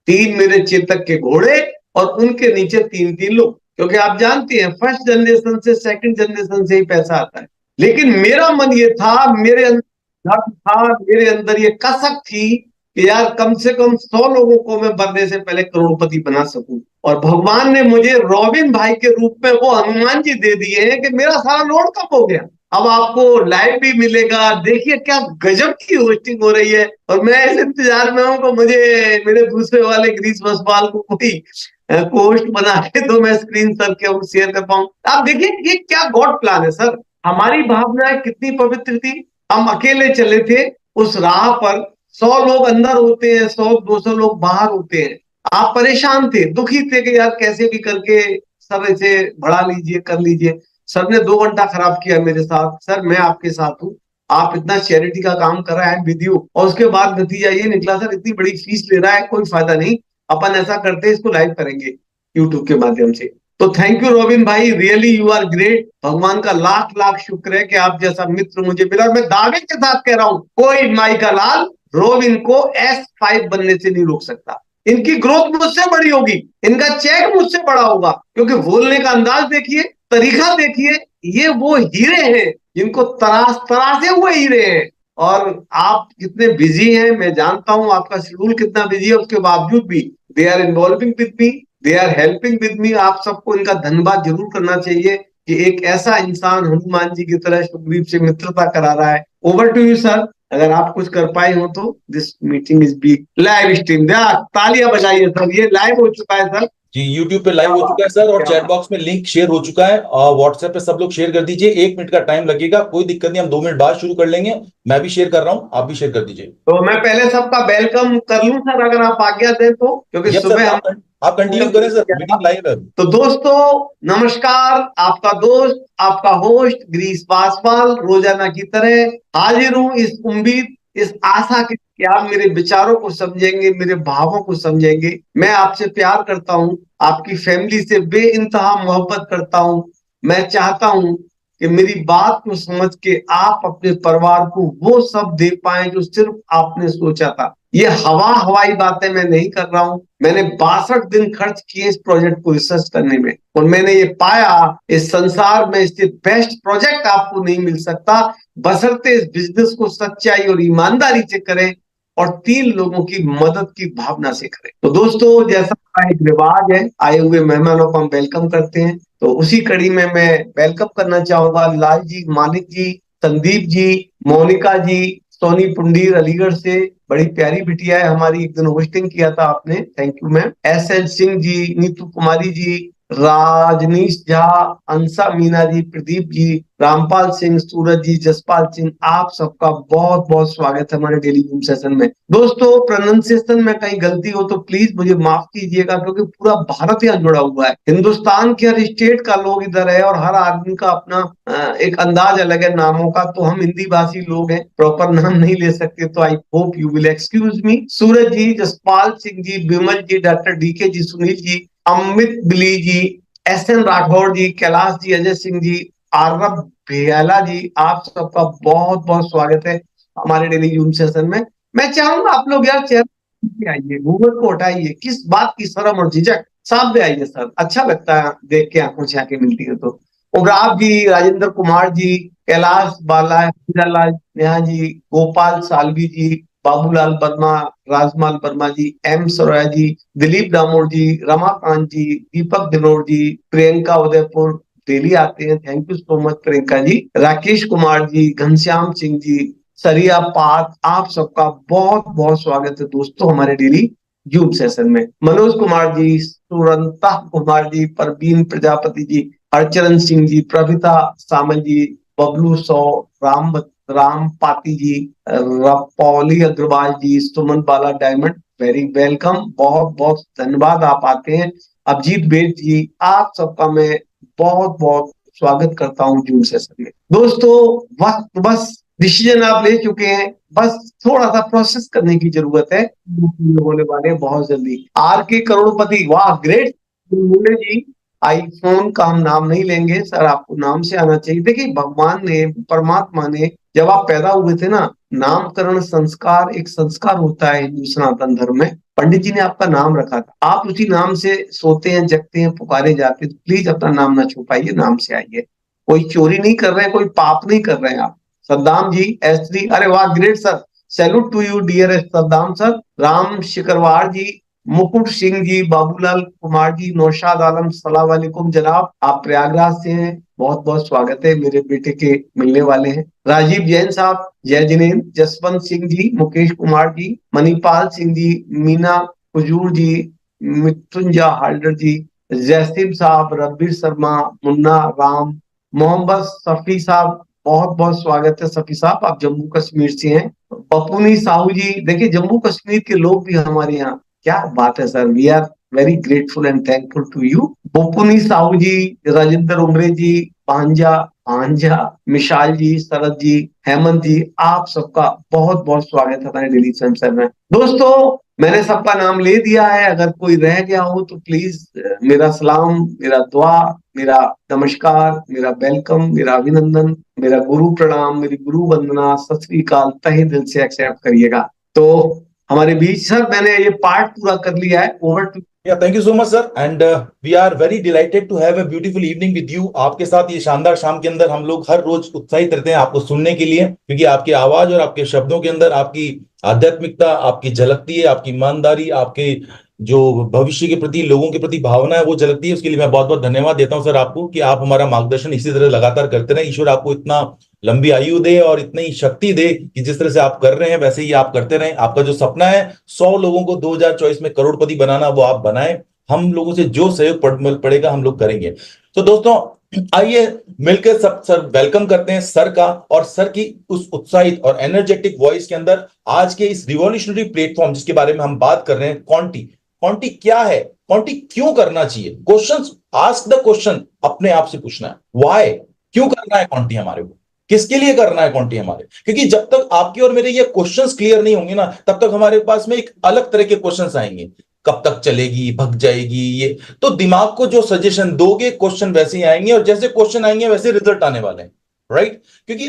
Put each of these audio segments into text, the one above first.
3 मेरे चेतक के घोड़े और उनके नीचे 3-3 लोग, क्योंकि आप जानते हैं फर्स्ट जनरेशन से सेकंड जनरेशन से ही पैसा आता है। लेकिन मेरा मन ये था, मेरे अंदर डर था, मेरे अंदर ये कसक थी कि यार कम से कम 100 लोगों को मैं मरने से पहले करोड़पति बना सकूं। और भगवान ने मुझे रॉबिन भाई के रूप में वो हनुमान जी दे दिए हैं कि मेरा सारा लोड कम हो गया। अब आपको लाइव भी मिलेगा, देखिए क्या गजब की होस्टिंग हो रही है। और मैं इस इंतजार में हूं कि मुझे मेरे दूसरे वाले ग्रीस बसपाल को कोई पोस्ट बना के तो मैं स्क्रीन सर के शेयर कर पाऊं। आप देखिए ये क्या गॉड प्लान है सर। हमारी भावनाएं कितनी पवित्र थी। हम अकेले चले थे उस राह पर, 100 लोग अंदर होते हैं, 100-200 लोग बाहर होते हैं। आप परेशान थे, दुखी थे कि यार कैसे भी करके सर इसे बढ़ा लीजिए, कर लीजिए। सर ने 2 घंटा खराब किया मेरे साथ। सर मैं आपके साथ हूँ, आप इतना चैरिटी का काम कर रहे हैं विद यू। और उसके बाद नतीजा ये निकला सर, इतनी बड़ी फीस ले रहा है, कोई फायदा नहीं। अपन ऐसा करते हैं, इसको लाइव करेंगे यूट्यूब के माध्यम से। तो थैंक यू रोबिन भाई, रियली यू आर ग्रेट। भगवान का लाख लाख शुक्र है कि आप जैसा मित्र मुझे मिला। मैं दावे के साथ कह रहा हूं, कोई माई का लाल रोबिन को S5 बनने से नहीं रोक सकता। इनकी ग्रोथ मुझसे बड़ी होगी, इनका चेक मुझसे बड़ा होगा, क्योंकि बोलने का अंदाज देखिए, तरीका देखिए। ये वो हीरे हैं जिनको तराश तराशे हुए हीरे हैं। और आप कितने बिजी हैं, मैं जानता हूं आपका शेड्यूल कितना बिजी है, उसके बावजूद भी they are involving with me, they are helping with me. आप सबको इनका धन्यवाद जरूर करना चाहिए कि एक ऐसा इंसान हनुमान जी की तरह सुग्रीव से मित्रता करा रहा है। ओवर टू यू सर, अगर आप कुछ कर पाए हो तो। This meeting is be live stream. तालियां बजाइए सर, ये लाइव हो चुका है सर। जी, यूट्यूब पे लाइव हो चुका है सर, और चैट बॉक्स में लिंक शेयर हो चुका है। व्हाट्सएप पे सब लोग शेयर कर दीजिए। 1 मिनट का टाइम लगेगा, कोई दिक्कत नहीं, हम 2 मिनट बाद शुरू कर लेंगे। मैं भी शेयर कर रहा हूँ, आप भी शेयर कर दीजिए। तो मैं पहले सबका वेलकम कर लूं सर, अगर आप आज्ञा दें तो, क्योंकि यस सर, सुबह हम। आप कंटिन्यू करें सर, मीटिंग लाइव है। तो दोस्तों नमस्कार, आपका दोस्त, आपका होस्ट ग्रीस पासवाल रोजाना की तरह हाजिर हूं, इस उम्मीद, इस आशा की कि आप मेरे विचारों को समझेंगे, मेरे भावों को समझेंगे। मैं आपसे प्यार करता हूं, आपकी फैमिली से बेइंतहा मोहब्बत करता हूं। मैं चाहता हूं कि मेरी बात को समझ के आप अपने परिवार को वो सब दे पाए जो सिर्फ आपने सोचा था। ये हवाई बातें मैं नहीं कर रहा हूं। मैंने 62 दिन खर्च किए इस प्रोजेक्ट को रिसर्च करने में, और मैंने ये पाया इस संसार में इससे बेस्ट प्रोजेक्ट आपको नहीं मिल सकता, बशर्ते इस बिजनेस को सच्चाई और ईमानदारी से करें और 3 लोगों की मदद की भावना से करें। तो दोस्तों जैसा एक रिवाज है, आए हुए मेहमानों को हम वेलकम करते हैं, तो उसी कड़ी में मैं वेलकम करना चाहूंगा लाल जी, मानिक जी, संदीप जी, मोनिका जी, सोनी पुंडीर अलीगढ़ से, बड़ी प्यारी बिटिया है हमारी, एक दिन होस्टिंग किया था आपने, thank you ma'am. SL Singh ji, Neetu Kumari ji, Rajneesh Jha, Ansa Meena ji, Pradeep ji, Rampal Singh, Suraj ji, Jaspal Singh, आप सबका बहुत बहुत स्वागत है हमारे डेली जूम सेशन में। दोस्तों प्रोनाउंसिएशन में कहीं गलती हो तो प्लीज मुझे माफ कीजिएगा, क्योंकि पूरा भारत यहाँ जुड़ा हुआ है, हिंदुस्तान के हर स्टेट का लोग इधर है, और हर आदमी का अपना एक अंदाज अलग है नामों का। तो हम हिंदी भाषी लोग हैं, प्रॉपर नाम नहीं ले सकते, तो I hope you will excuse me. Suraj ji, Jaspal Singh ji, Vimal ji, doctor DK ji, Sunil ji, Amit Billi ji, SN Rathore ji, Kailash ji, Ajay Singh ji, आरब भेयाला जी, आप सबका बहुत बहुत स्वागत है हमारे डेली जूम सेशन में। मैं चाहूंगा आप लोग यार चेहरा आइए, घूंघट को हटाइए, किस बात की शर्म और झिझक, सामने आइए सर, अच्छा लगता है देख के, आंखों से आंखें मिलती है तो। उग्राव जी, राजेंद्र कुमार जी, कैलाश बाला, हीरालाल नेहा जी, गोपाल सालवी जी, बाबूलाल वर्मा, राजमाल वर्मा जी, M सरोया जी, दिलीप दामोर जी, रमाकांत जी, दीपक दिनोर जी, प्रियंका उदयपुर डेली आते हैं, thank you so much Priyanka ji, Rakesh Kumar ji, Ghanshyam Singh ji, सरिया पात, आप सबका बहुत बहुत स्वागत है दोस्तों हमारे डेली जूम सेशन में। मनोज कुमार जी, सुरंता कुमार जी, परवीन प्रजापति जी, हरचरण सिंह जी, प्रभिता सामल जी, बबलू सौ, राम पाती जी, पौली अग्रवाल जी, सुमन बाला डायमंड, वेरी वेलकम, बहुत बहुत धन्यवाद आप आते हैं। अभिजीत बेद जी, आप सबका मैं बहुत बहुत स्वागत करता हूँ जूम सेशन में। दोस्तों वक्त बस डिसीजन आप ले चुके हैं, बस थोड़ा सा प्रोसेस करने की जरूरत है, होने वाले बहुत जल्दी। RK करोड़पति, वाह ग्रेट। मुन्ने जी, आईफोन का हम नाम नहीं लेंगे सर, आपको नाम से आना चाहिए। देखिए भगवान ने, परमात्मा ने जब आप पैदा हुए थे ना, नामकरण संस्कार एक संस्कार होता है हिंदू सनातन धर्म में, पंडित जी ने आपका नाम रखा था, आप उसी नाम से सोते हैं, जगते हैं, पुकारे जाते हैं, तो प्लीज अपना नाम ना छुपाइए, नाम से आइए। कोई चोरी नहीं कर रहे हैं, कोई पाप नहीं कर रहे हैं आप। सद्दाम जी, S3, अरे वाह, great sir, salute to you dear Saddam sir. Ram Shikarwar ji, Mukut Singh जी, बाबूलाल कुमार जी, नौशाद आलम, सलाम वालेकुम जनाब, आप प्रयागराज से हैं, बहुत बहुत स्वागत है, मेरे बेटे के मिलने वाले हैं। राजीव जैन साहब, जय जिनेन्द्र, जसवंत सिंह जी, मुकेश कुमार जी, मणिपाल सिंह जी, मीना हुजूर जी, मृत्युंजय हाल्डर जी, जैसिम साहब, रब्बीर शर्मा, मुन्ना राम, मोहम्मद सफी साहब, बहुत बहुत स्वागत है सफी साहब, आप जम्मू कश्मीर से हैं। पपुनी साहू जी, देखिए जम्मू कश्मीर के लोग भी हमारे यहाँ, क्या बात है sir, we are very grateful and thankful to you. Papuni Sahu ji, Rajendra Umre ji, पांजा पांजा, मिशाल जी, शरद जी, हेमंत जी, आप सबका बहुत बहुत स्वागत है हमारे डेली सेंसर में। दोस्तों, मैंने सबका नाम ले दिया है, अगर कोई रह गया हो तो प्लीज मेरा सलाम, मेरा दुआ, मेरा नमस्कार, मेरा वेलकम, मेरा अभिनंदन, मेरा गुरु प्रणाम, मेरी गुरु वंदना, सत श्री अकाल तहे दिल से एक्सेप्ट करिएगा। तो हमारे बीच सर, मैंने ये पार्ट पूरा कर लिया है, over to. Yeah, thank you so much, sir. And we are very delighted to have a beautiful evening with you. आपके साथ ये शानदार शाम के अंदर हम लोग हर रोज उत्साहित रहते हैं आपको सुनने के लिए, क्योंकि आपकी आवाज और आपके शब्दों के अंदर आपकी आध्यात्मिकता आपकी झलकती है, आपकी ईमानदारी, आपके जो भविष्य के प्रति, लोगों के प्रति भावना है, वो झलकती है। उसके लिए मैं बहुत बहुत धन्यवाद देता हूं सर आपको, कि आप हमारा मार्गदर्शन इसी तरह लगातार करते रहे। ईश्वर आपको इतना लंबी आयु दे और इतनी शक्ति दे कि जिस तरह से आप कर रहे हैं वैसे ही आप करते रहें। आपका जो सपना है 100 लोगों को 2024 में करोड़पति बनाना, वो आप बनाएं। हम लोगों से जो सहयोग पड़ेगा हम लोग करेंगे। तो दोस्तों, आइए मिलकर सब सर वेलकम करते हैं सर का, और सर की उस उत्साहित और एनर्जेटिक वॉइस के अंदर आज के इस रिवॉल्यूशनरी प्लेटफॉर्म जिसके बारे में हम बात कर रहे हैं, कॉन्टी। कॉन्टी क्या है, कॉन्टी क्यों करना चाहिए, क्वेश्चंस, आस्क द क्वेश्चन, अपने आप से पूछना है व्हाई, क्यों करना है कॉन्टी हमारे को, किसके लिए करना है कॉन्टी हमारे। क्योंकि जब तक आपके और मेरे ये क्वेश्चंस क्लियर नहीं होंगे ना, तब तक हमारे पास में एक अलग तरह के क्वेश्चंस आएंगे, कब तक चलेगी, भग जाएगी ये। तो दिमाग को जो सजेशन दोगे, क्वेश्चन वैसे ही आएंगे, और जैसे क्वेश्चन आएंगे वैसे रिजल्ट आने वाले हैं, राइट। क्योंकि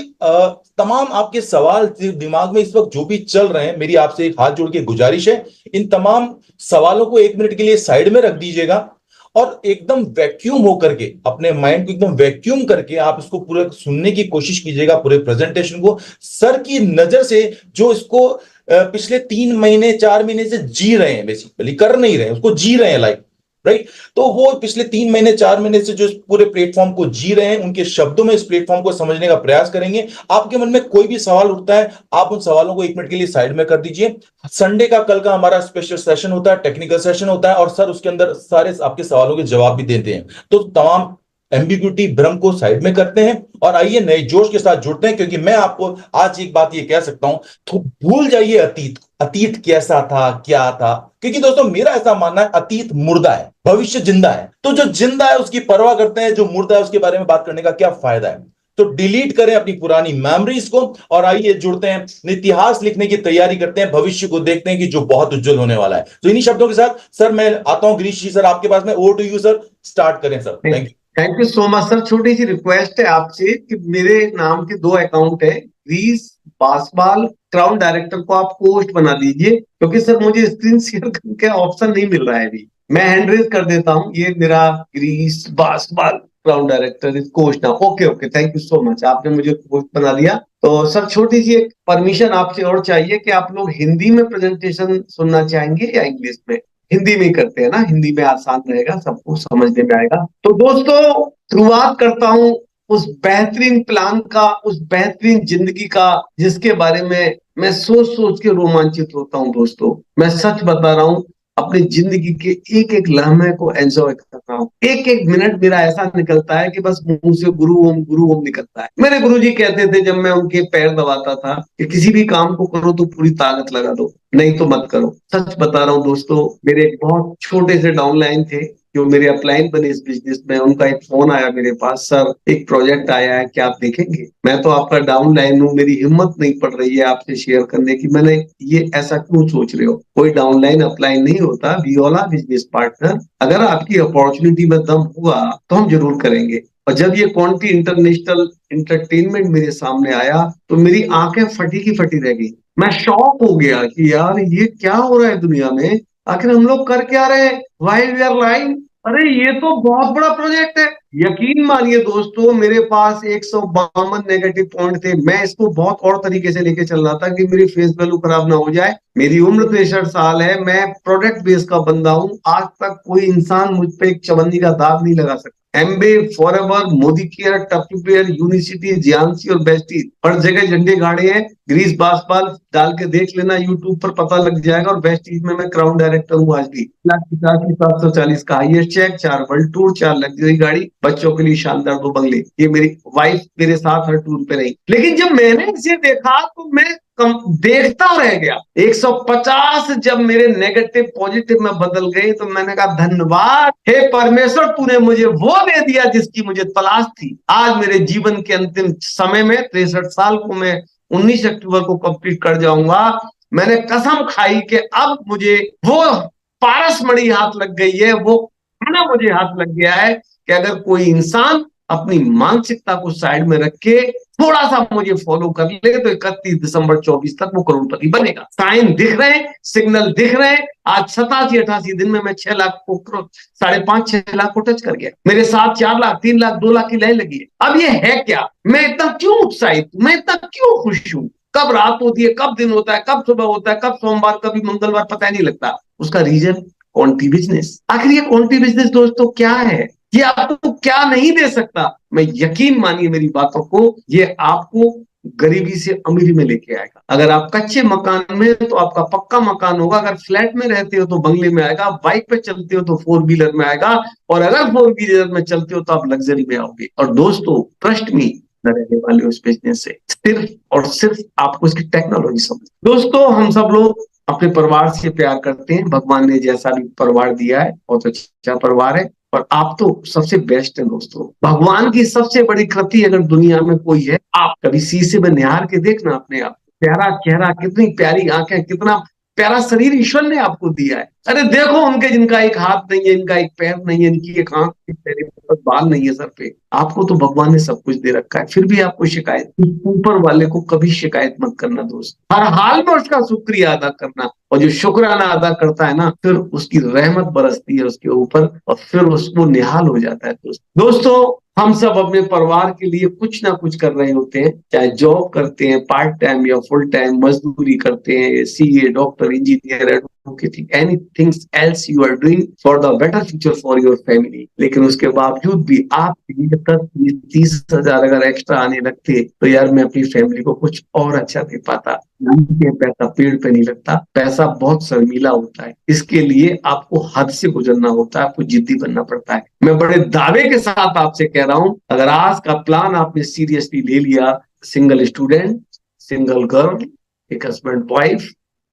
तमाम आपके सवाल दिमाग में इस वक्त जो भी चल रहे हैं, मेरी आपसे एक हाथ जोड़ के गुजारिश है, इन तमाम सवालों को 1 मिनट के लिए साइड में रख दीजिएगा, और एकदम वैक्यूम होकर के, अपने माइंड को एकदम वैक्यूम करके आप इसको पूरे सुनने की कोशिश कीजिएगा, पूरे प्रेजेंटेशन को सर की नजर से, जो इसको पिछले 3 महीने 4 महीने से जी रहे हैं, बेसिकली कर नहीं रहे हैं, उसको जी रहे हैं लाइफ, राइट। तो वो पिछले 3 महीने 4 महीने से जो इस पूरे प्लेटफॉर्म को जी रहे हैं, उनके शब्दों में इस प्लेटफॉर्म को समझने का प्रयास करेंगे। आपके मन में कोई भी सवाल उठता है, आप उन सवालों को 1 मिनट के लिए साइड में कर दीजिए। संडे का कल का हमारा स्पेशल सेशन होता है, टेक्निकल सेशन होता है, और सर उसके अंदर सारे आपके सवालों के जवाब भी देते हैं। तो तमाम एम्बिग्यूटी, भ्रम को साइड में करते हैं, और आइए नए जोश के साथ जुड़ते हैं। क्योंकि मैं आपको आज एक बात ये कह सकता हूं, तो भूल जाइए अतीत, अतीत कैसा था, क्या था। क्योंकि दोस्तों, मेरा ऐसा मानना है, अतीत मुर्दा है, भविष्य जिंदा है। तो जो जिंदा है उसकी परवाह करते हैं, जो मुर्दा है उसके बारे में बात करने का क्या फायदा है। तो डिलीट करें अपनी पुरानी मेमोरीज को, और आइए जुड़ते हैं, इतिहास लिखने की तैयारी करते हैं, भविष्य को देखते हैं कि जो बहुत उज्जवल होने वाला है। तो इन्हीं शब्दों के साथ सर मैं आता हूं गिरीश जी, सर आपके पास में, over to you sir, start करें सर। Thank you. Thank you so much sir. छोटी सी रिक्वेस्ट है आपसे कि मेरे नाम के 2 अकाउंट है, ग्रीस बासवाल, क्राउन डायरेक्टर को आप पोस्ट बना दीजिए, क्योंकि सर मुझे स्क्रीन शेयर करने का ऑप्शन नहीं मिल रहा है अभी। मैं हैंड रेज कर देता हूँ, ये मेरा ग्रीस बासवाल crown director is post now. Okay okay, thank you so much, आपने मुझे पोस्ट बना दिया। तो सर छोटी सी एक परमिशन आपसे और चाहिए कि आप लोग हिंदी में प्रेजेंटेशन सुनना चाहेंगे या इंग्लिश में। हिंदी में ही करते हैं ना, हिंदी में आसान रहेगा, सबको समझने में आएगा। तो दोस्तों, शुरुआत करता हूं उस बेहतरीन प्लान का, उस बेहतरीन जिंदगी का, जिसके बारे में मैं सोच सोच के रोमांचित होता हूं। दोस्तों, मैं सच बता रहा हूं, अपनी जिंदगी के एक एक लम्हे को एंजॉय कर रहा हूँ। एक एक मिनट मेरा ऐसा निकलता है कि बस मुंह से गुरु ओम निकलता है। मेरे गुरुजी कहते थे जब मैं उनके पैर दबाता था कि किसी भी काम को करो तो पूरी ताकत लगा दो, नहीं तो मत करो। सच बता रहा हूँ दोस्तों, मेरे एक बहुत छोटे से डाउनलाइन थे जो मेरे अपलाइन बने इस बिजनेस में, उनका एक फोन आया मेरे पास, सर एक प्रोजेक्ट आया है, क्या आप देखेंगे। मैं तो आपका डाउनलाइन हूँ, मेरी हिम्मत नहीं पड़ रही है आपसे शेयर करने की। मैंने ये ऐसा क्यों सोच रहे हो, कोई डाउनलाइन अपलाइन नहीं होता, we all are business partner. अगर आपकी अपॉर्चुनिटी में दम हुआ तो हम जरूर करेंगे। और जब ये कॉन्टी इंटरनेशनल एंटरटेनमेंट मेरे सामने आया तो मेरी आंखें फटी की फटी रह गई। मैं शॉक हो गया कि यार ये क्या हो रहा है दुनिया में, आखिर हम लोग कर क्या रहे हैं, व्हाई वी आर लाइंग। अरे ये तो बहुत बड़ा प्रोजेक्ट है। यकीन मानिए दोस्तों, मेरे पास 152 नेगेटिव पॉइंट थे। मैं इसको बहुत और तरीके से लेके चल रहा था कि मेरी फेस वैल्यू खराब ना हो जाए। मेरी उम्र 63 साल है, मैं प्रोडक्ट बेस का बंदा हूं। आज तक कोई इंसान मुझ पे एक चवन्नी का दाग नहीं लगा सकता। एम्बे, फॉरएवर, मोदी केयर, टप्पीवेयर, यूनिसिटी, जियांसी और बेस्टीज, हर जगह झंडे गाड़े हैं। ग्रीस बासपाल डाल के देख लेना, यूट्यूब पर पता लग जाएगा। और बेस्टीज में मैं क्राउन डायरेक्टर हूँ आज भी। 740 का highest cheque, 4 world tour, 4 luxury गाड़ी, बच्चों के लिए शानदार 2 बंगले। ये मेरी वाइफ मेरे साथ हर टूर पे रही। लेकिन जब मैंने इसे देखा तो मैं देखता रह गया। 150 जब मेरे नेगेटिव पॉजिटिव में बदल गए तो मैंने कहा धन्यवाद हे परमेश्वर, तूने मुझे वो दे दिया जिसकी मुझे तलाश थी। आज मेरे जीवन के अंतिम समय में 63 साल को मैं 19 अक्टूबर को कंप्लीट कर जाऊंगा। मैंने कसम खाई कि अब मुझे वो पारस मणि हाथ लग गई है, वो खाना मुझे हाथ लग गया है कि अगर कोई इंसान अपनी मानसिकता को साइड में रख के थोड़ा सा मुझे फॉलो कर ले तो 31 दिसंबर 24 तक वो करोड़पति बनेगा। साइन दिख रहे हैं, सिग्नल दिख रहे हैं। आज 87-88 दिन में मैं 6 लाख को 5.5-6 लाख को टच कर गया। मेरे साथ 4 लाख, 3 लाख, 2 लाख की लाइन लगी है। अब ये है क्या, मैं इतना क्यों उत्साहित, मैं इतना क्यों खुश हूं। कब रात होती है, कब दिन होता है, कब सुबह होता है, कब सोमवार, कभी मंगलवार, पता ही नहीं लगता। उसका रीजन क्वांटी बिजनेस। आखिर ये क्वांटी बिजनेस दोस्तों क्या है, ये आपको क्या नहीं दे सकता। मैं यकीन मानिए मेरी बातों को, ये आपको गरीबी से अमीरी में लेके आएगा। अगर आप कच्चे मकान में तो आपका पक्का मकान होगा, अगर फ्लैट में रहते हो तो बंगले में आएगा, बाइक पे चलते हो तो 4 व्हीलर में आएगा, और अगर 4 व्हीलर में चलते हो तो आप लग्जरी में आओगे। और दोस्तों ट्रस्ट मी, रहने वाले उस बिजनेस से सिर्फ और सिर्फ आपको इसकी टेक्नोलॉजी समझ। दोस्तों हम सब लोग अपने परिवार से प्यार करते हैं। भगवान ने जैसा भी परिवार दिया है बहुत अच्छा परिवार है, और आप तो सबसे बेस्ट है दोस्तों। भगवान की सबसे बड़ी कृति अगर दुनिया में कोई है, आप कभी शीशे में निहार के देखना अपने आप। प्यारा चेहरा, कितनी प्यारी आंखें, कितना प्यारा शरीर ईश्वर ने आपको दिया है। अरे देखो उनके जिनका एक हाथ नहीं है, इनका एक पैर नहीं है, इनकी एक आंख, बाल नहीं है सर पे। आपको तो भगवान ने सब कुछ दे रखा है, फिर भी आपको शिकायत। ऊपर वाले को कभी शिकायत मत करना दोस्त, हर हाल में उसका शुक्रिया अदा करना। और जो शुक्राना अदा करता है ना, फिर उसकी रहमत बरसती है उसके ऊपर, और फिर उसको निहाल हो जाता है दोस्तों हम सब अपने परिवार के लिए कुछ ना कुछ कर रहे होते हैं, चाहे जॉब करते हैं पार्ट टाइम या फुल टाइम, मजदूरी करते हैं, CA, doctor, engineer, advocate, anything else you are doing for the better future for your family. लेकिन उसके बावजूद भी आप 30 हजार अगर एक्स्ट्रा आने लगते तो यार मैं अपनी फैमिली को कुछ और अच्छा दे पाता। पैसा पेड़ पे नहीं लगता, पैसा बहुत शर्मीला होता है। इसके लिए आपको हद से गुजरना होता है, आपको जिद्दी बनना पड़ता है। मैं बड़े दावे के साथ आपसे कह रहा हूं, अगर आज का प्लान आपने सीरियसली ले लिया, सिंगल स्टूडेंट, सिंगल गर्ल, एक हस्बैंड वाइफ,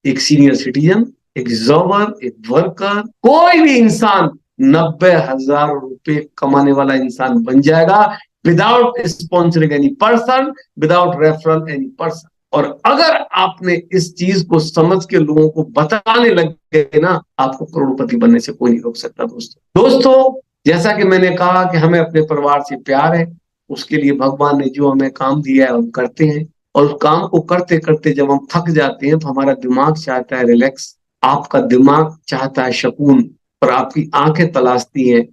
एक सीनियर सिटीजन, एक जॉबर, एक वर्कर, कोई भी इंसान 90,000 रुपए कमाने वाला इंसान बन जाएगा, without sponsoring any person, without referral any person. और अगर आपने इस चीज को समझ के लोगों को बताने लग गए ना, आपको करोड़पति बनने से कोई नहीं रोक सकता दोस्तों जैसा कि मैंने कहा कि हमें अपने परिवार से प्यार है, उसके लिए भगवान ने जो हमें काम दिया है हम करते हैं। और उस काम को करते करते जब हम थक जाते हैं तो हमारा दिमाग चाहता है रिलैक्स, आपका दिमाग चाहता है सुकून, और आपकी आंखें तलाशती हैं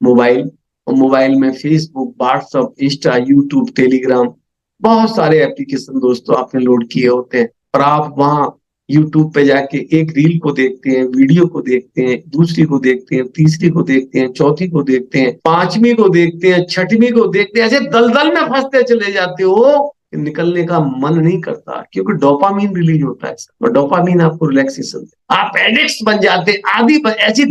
मोबाइल। और मोबाइल में Facebook, WhatsApp, Insta, YouTube, Telegram, बहुत सारे एप्लीकेशन दोस्तों आपने लोड किए होते हैं। और आप वहां यूट्यूब पे जाके एक रील को देखते हैं, वीडियो को देखते हैं, दूसरी को देखते हैं, तीसरी को देखते हैं, चौथी को देखते हैं, पांचवी को देखते हैं, छठवीं को देखते हैं, ऐसे दलदल में फंसते चले जाते हो, निकलने का मन नहीं करता, क्योंकि डोपामीन रिलीज होता है और डोपामीन आपको रिलैक्सेशन, आप एडिक्ट बन जाते, आदि ऐसी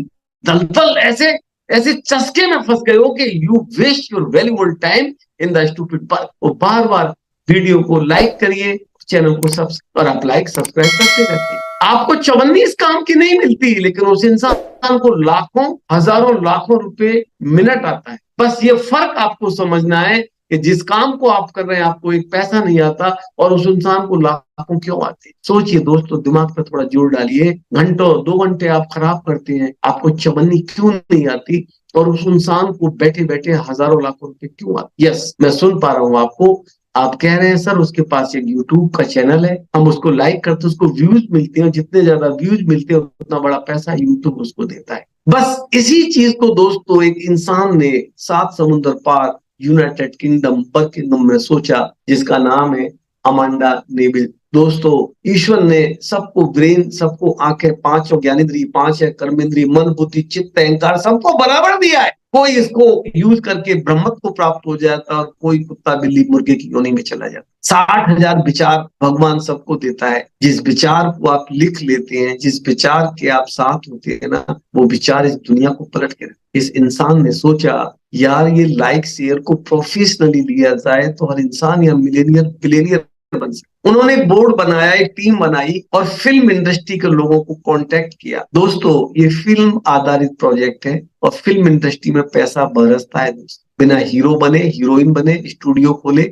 दलदल, ऐसे ऐसे चस्के में फंस गए हो कि you waste your valuable time in the stupid park. और बार बार वीडियो को लाइक करिए, चैनल को सब्सक्राइब, और आप लाइक सब्सक्राइब करते रहते हैं। आपको 54 काम की नहीं मिलती, लेकिन उस इंसान को लाखों, हजारों, लाखों रुपए मिनट आता है। बस ये फर्क आपको समझना है कि जिस काम को आप कर रहे हैं आपको एक पैसा नहीं आता, और उस इंसान को लाखों क्यों आते। सोचिए दोस्तों, दिमाग पर थोड़ा जोर डालिए। घंटों 2 घंटे आप खराब करते हैं, आपको 54 क्यों नहीं आती, और उस इंसान को बैठे बैठे हजारों लाखों रुपए क्यों आते? यस, मैं सुन पा रहा हूँ आपको। आप कह रहे हैं सर उसके पास एक यूट्यूब का चैनल है, हम उसको लाइक करते हैं, उसको व्यूज मिलते हैं, जितने ज्यादा व्यूज मिलते हैं उतना बड़ा पैसा यूट्यूब उसको देता है। बस इसी चीज को दोस्तों एक इंसान ने 7 समुंदर पार यूनाइटेड किंगडम बर्किंघम में सोचा, जिसका नाम है अमांडा नेविल। दोस्तों, ईश्वर ने सबको ब्रेन, सबको आंखें, 5 ज्ञानेंद्रिय, 5 है कर्मेंद्रिय, मन बुद्धि चित्त अहंकार, सबको बराबर दिया है। कोई इसको यूज करके ब्रह्मत्व को प्राप्त हो जाता और कोई कुत्ता बिल्ली मुर्गे की योनि में चला जाता। 60,000 विचार भगवान सबको देता है। जिस विचार को आप लिख लेते हैं, जिस विचार के आप साथ होते हैं ना, वो विचार इस दुनिया को पलट के रखते। इस इंसान ने सोचा यार ये लाइक शेयर को प्रोफेशनली लिया जाए तो हर इंसान या मिलेनियर बिलेनियर बन सकता। उन्होंने एक बोर्ड बनाया, एक टीम बनाई और फिल्म इंडस्ट्री के लोगों को कांटेक्ट किया। दोस्तों, ये फिल्म आधारित प्रोजेक्ट है और फिल्म इंडस्ट्री में पैसा बरसता है दोस्तों। बिना हीरो बने, हीरोइन बने, स्टूडियो खोले,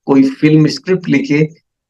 कोई फिल्म स्क्रिप्ट लिखे,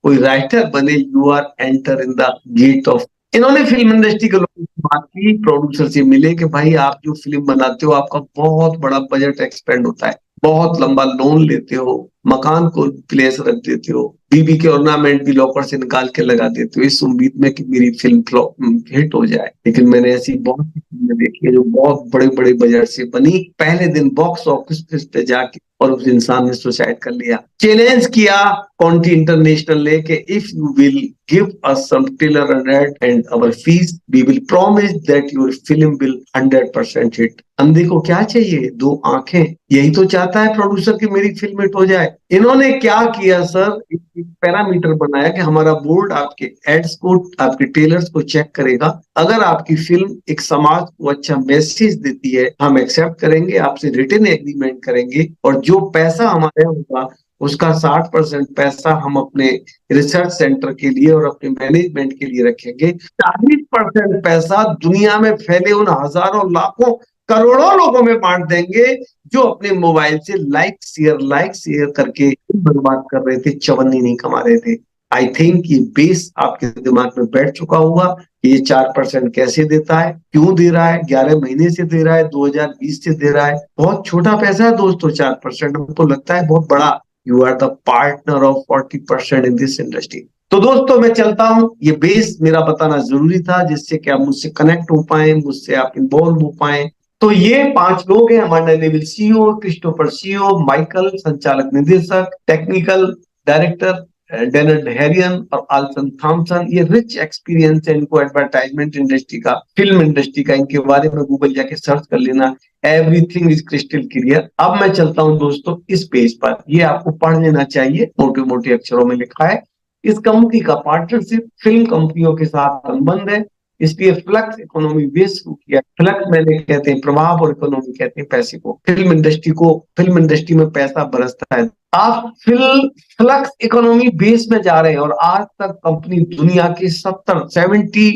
कोई राइटर बने, you are enter in the gate of. इन्होंने फिल्म इंडस्ट्री के लोगों से बात की, प्रोड्यूसर से मिले कि भाई आप जो फिल्म बनाते हो आपका बहुत बड़ा बजट एक्सपेंड होता है, बहुत लंबा लोन लेते हो, मकान को प्लेस रख देते हो, बीबी के ऑर्नामेंट भी लॉकर से निकाल के लगा देते हो इस उम्मीद में कि मेरी फिल्म हिट हो जाए। लेकिन मैंने ऐसी बहुत सी फिल्में देखी है जो बहुत बड़े बड़े बजट से बनी, पहले दिन बॉक्स ऑफिस पे जाके और उस इंसान ने सुसाइड कर लिया। चैलेंज किया कॉन्टी इंटरनेशनल ने कि if you will give us some tailor rate and our fees we will promise that your film will 100% hit. अंधे को क्या चाहिए? 2 आंखें। यही तो चाहता है प्रोड्यूसर की मेरी फिल्म हिट हो जाए। इन्होंने क्या किया सर, एक पैरामीटर बनाया कि हमारा बोर्ड आपके एड्स को, आपके टेलर्स को चेक करेगा। अगर आपकी फिल्म एक समाज को अच्छा मैसेज देती है, हम एक्सेप्ट करेंगे, आपसे रिटन एग्रीमेंट करेंगे और जो पैसा हमारे होगा उसका 60% पैसा हम अपने रिसर्च सेंटर के लिए और अपने मैनेजमेंट के लिए रखेंगे। 40% पैसा दुनिया में फैले उन हजारों लाखों करोड़ों लोगों में बांट देंगे जो अपने मोबाइल से लाइक शेयर करके बर्बाद कर रहे थे, चवन्नी नहीं कमा रहे थे। आई थिंक ये बेस आपके दिमाग में बैठ चुका होगा कि ये 4% कैसे देता है, क्यों दे रहा है, 11 महीने से दे रहा है, 2020 से दे रहा है। बहुत छोटा पैसा है दोस्तों 4%, हमको लगता है बहुत बड़ा। You are the partner of 40% in this industry. तो दोस्तों मैं चलता हूं, ये बेस मेरा बताना जरूरी था जिससे कि आप मुझसे कनेक्ट हो पाए, मुझसे आप इन्वॉल्व हो पाए। तो ये 5 लोग हैं, Amanda Neville CEO, Christopher CEO, Michael संचालक निदेशक, टेक्निकल डायरेक्टर डेनर्ड हेरियन और आल्सन थॉमसन। ये रिच एक्सपीरियंस है इनको एडवर्टाइजमेंट इंडस्ट्री का, फिल्म इंडस्ट्री का। इनके बारे में गूगल जाके सर्च कर लेना, एवरीथिंग इज क्रिस्टल क्लियर। अब मैं चलता हूं दोस्तों इस पेज पर, ये आपको पढ़ लेना चाहिए, मोटे मोटे अक्षरों में लिखा है। इस कंपनी का पार्टनरशिप फिल्म कंपनियों के साथ संबंध है, इसलिए फ्लक्स इकोनॉमी बेस किया। फ्लक्स मैंने कहते हैं प्रभाव और इकोनॉमी कहते हैं पैसे को। फिल्म इंडस्ट्री में पैसा बरसता है। आप फ्लक्स इकोनॉमी बेस में जा रहे हैं और आज तक कंपनी दुनिया के 70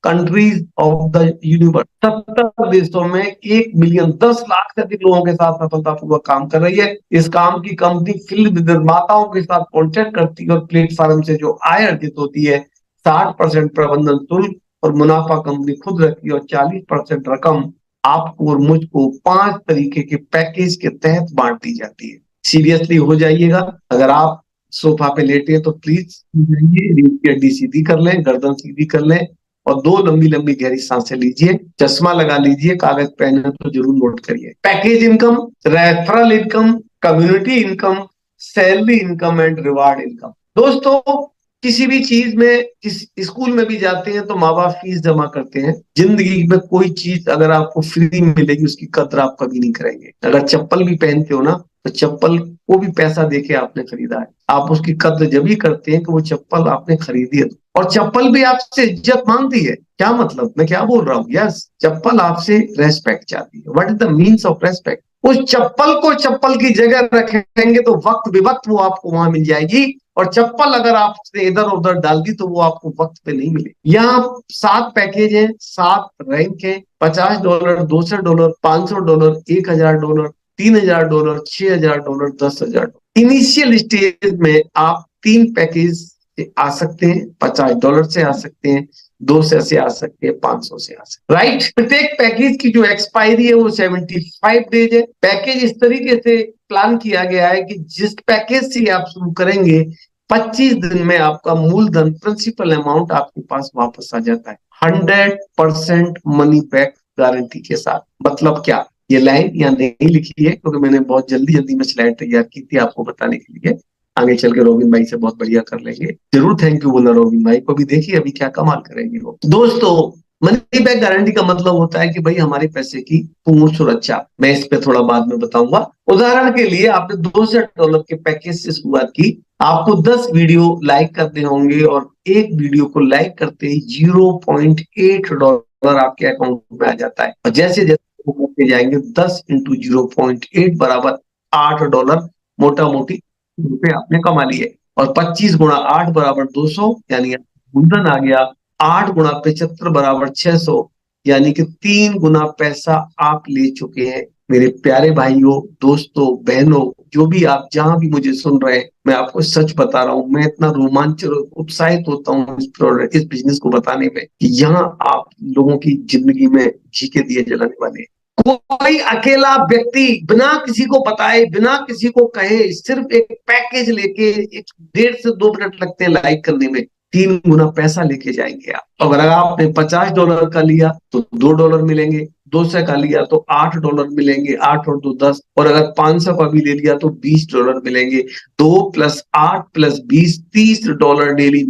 कंट्रीज ऑफ द यूनिवर्स, 70 देशों में 1 मिलियन 10 लाख से अधिक लोगों के साथ सफलतापूर्वक काम कर रही है। इस काम की कंपनी फिल्म निर्माताओं के साथ कॉन्ट्रैक्ट करती है और प्लेटफॉर्म से जो आय अर्जित होती है 60% प्रबंधन शुल्क और मुनाफा कंपनी खुद रखती है और 40% रकम आपको और मुझको 5 तरीके के पैकेज के तहत बांट दी जाती है। सीरियसली हो जाइएगा, अगर आप सोफा पे लेटे हैं तो प्लीज रीढ़ की हड्डी सीधी कर लें, गर्दन सीधी कर लें और 2 लंबी लंबी गहरी सांसें लीजिए, चश्मा लगा लीजिए, कागज पेन है तो जरूर नोट करिए। Package income, referral income, community income, salary income and reward income. दोस्तों किसी भी चीज में, किस स्कूल में भी जाते हैं तो माँ बाप फीस जमा करते हैं। जिंदगी में कोई चीज अगर आपको फ्री मिलेगी उसकी कदर आप कभी नहीं करेंगे। अगर चप्पल भी पहनते हो ना तो चप्पल को भी पैसा देके आपने खरीदा है, आप उसकी कद्र जब ही करते हैं कि वो चप्पल आपने खरीदी है और चप्पल भी आपसे इज्जत मांगती है। क्या मतलब, मैं क्या बोल रहा हूँ? यस, चप्पल आपसे रेस्पेक्ट चाहती है। What is the means of respect? उस चप्पल को चप्पल की जगह रखेंगे तो वक्त बेवक्त वो आपको वहां मिल जाएगी और चप्पल अगर आपने इधर उधर डाल दी तो वो आपको वक्त पे नहीं मिले। यहाँ 7 पैकेज है, 7 रैंक है, $50, $200, $500, $1000, $3000, $6000, $10,000। इनिशियल स्टेज में आप 3 पैकेज से आ सकते हैं, $50 से आ सकते हैं, 200 से आ सकती है, 500 से आ सकती है, राइट। प्रत्येक पैकेज की जो एक्सपायरी है वो 75 डेज है। पैकेज इस तरीके से प्लान किया गया है कि जिस पैकेज से आप शुरू करेंगे 25 दिन में आपका मूलधन प्रिंसिपल अमाउंट आपके पास वापस आ जाता है, 100% मनी बैक गारंटी के साथ। मतलब क्या, ये लाइन यहाँ नहीं लिखी है क्योंकि मैंने बहुत जल्दी जल्दी में स्लाइड तैयार की थी आपको बताने के लिए, आगे चल के रोबिन भाई से बहुत बढ़िया कर लेंगे। जरूर थैंक यू बोलना रोबिन भाई को भी, देखिए अभी क्या कमाल करेंगे वो। दोस्तों, मनी बैक गारंटी का मतलब होता है कि भाई हमारे पैसे की पूर्ण सुरक्षा। मैं इस पे थोड़ा बाद में बताऊंगा। उदाहरण के लिए आपने $200 के पैकेज से शुरुआत की, आपको 10 वीडियो लाइक करने होंगे और एक वीडियो को लाइक करते ही $0.8 आपके अकाउंट में आ जाता है। और जैसे जैसे वो करते जाएंगे 10 इंटू 0.8 बराबर $8 मोटा मोटी रुपए आपने कमा लिए। और 25 गुणा 8 बराबर 200, यानी मूलधन आ गया। 8 गुणा 75 बराबर 600, यानी कि 3 गुना पैसा आप ले चुके हैं। मेरे प्यारे भाइयों, दोस्तों, बहनों, जो भी आप जहां भी मुझे सुन रहे हैं, मैं आपको सच बता रहा हूं, मैं इतना रोमांचित और उत्साहित होता हूँ इस बिजनेस को बताने में कि यहाँ आप लोगों की जिंदगी में जी के दिए जलाने वाले हैं। कोई अकेला व्यक्ति बिना किसी को बताए, बिना किसी को कहे, सिर्फ एक पैकेज लेके 1.5 से 2 मिनट लगते हैं लाइक करने में, 3 गुना पैसा लेके जाएंगे आप। अगर आपने $50 का लिया तो $2 मिलेंगे, 200 का लिया तो $8 मिलेंगे, 8 और 2 10, और अगर 500 का भी ले लिया तो $20 मिलेंगे। 2 + 8 + 20 $30 डेली,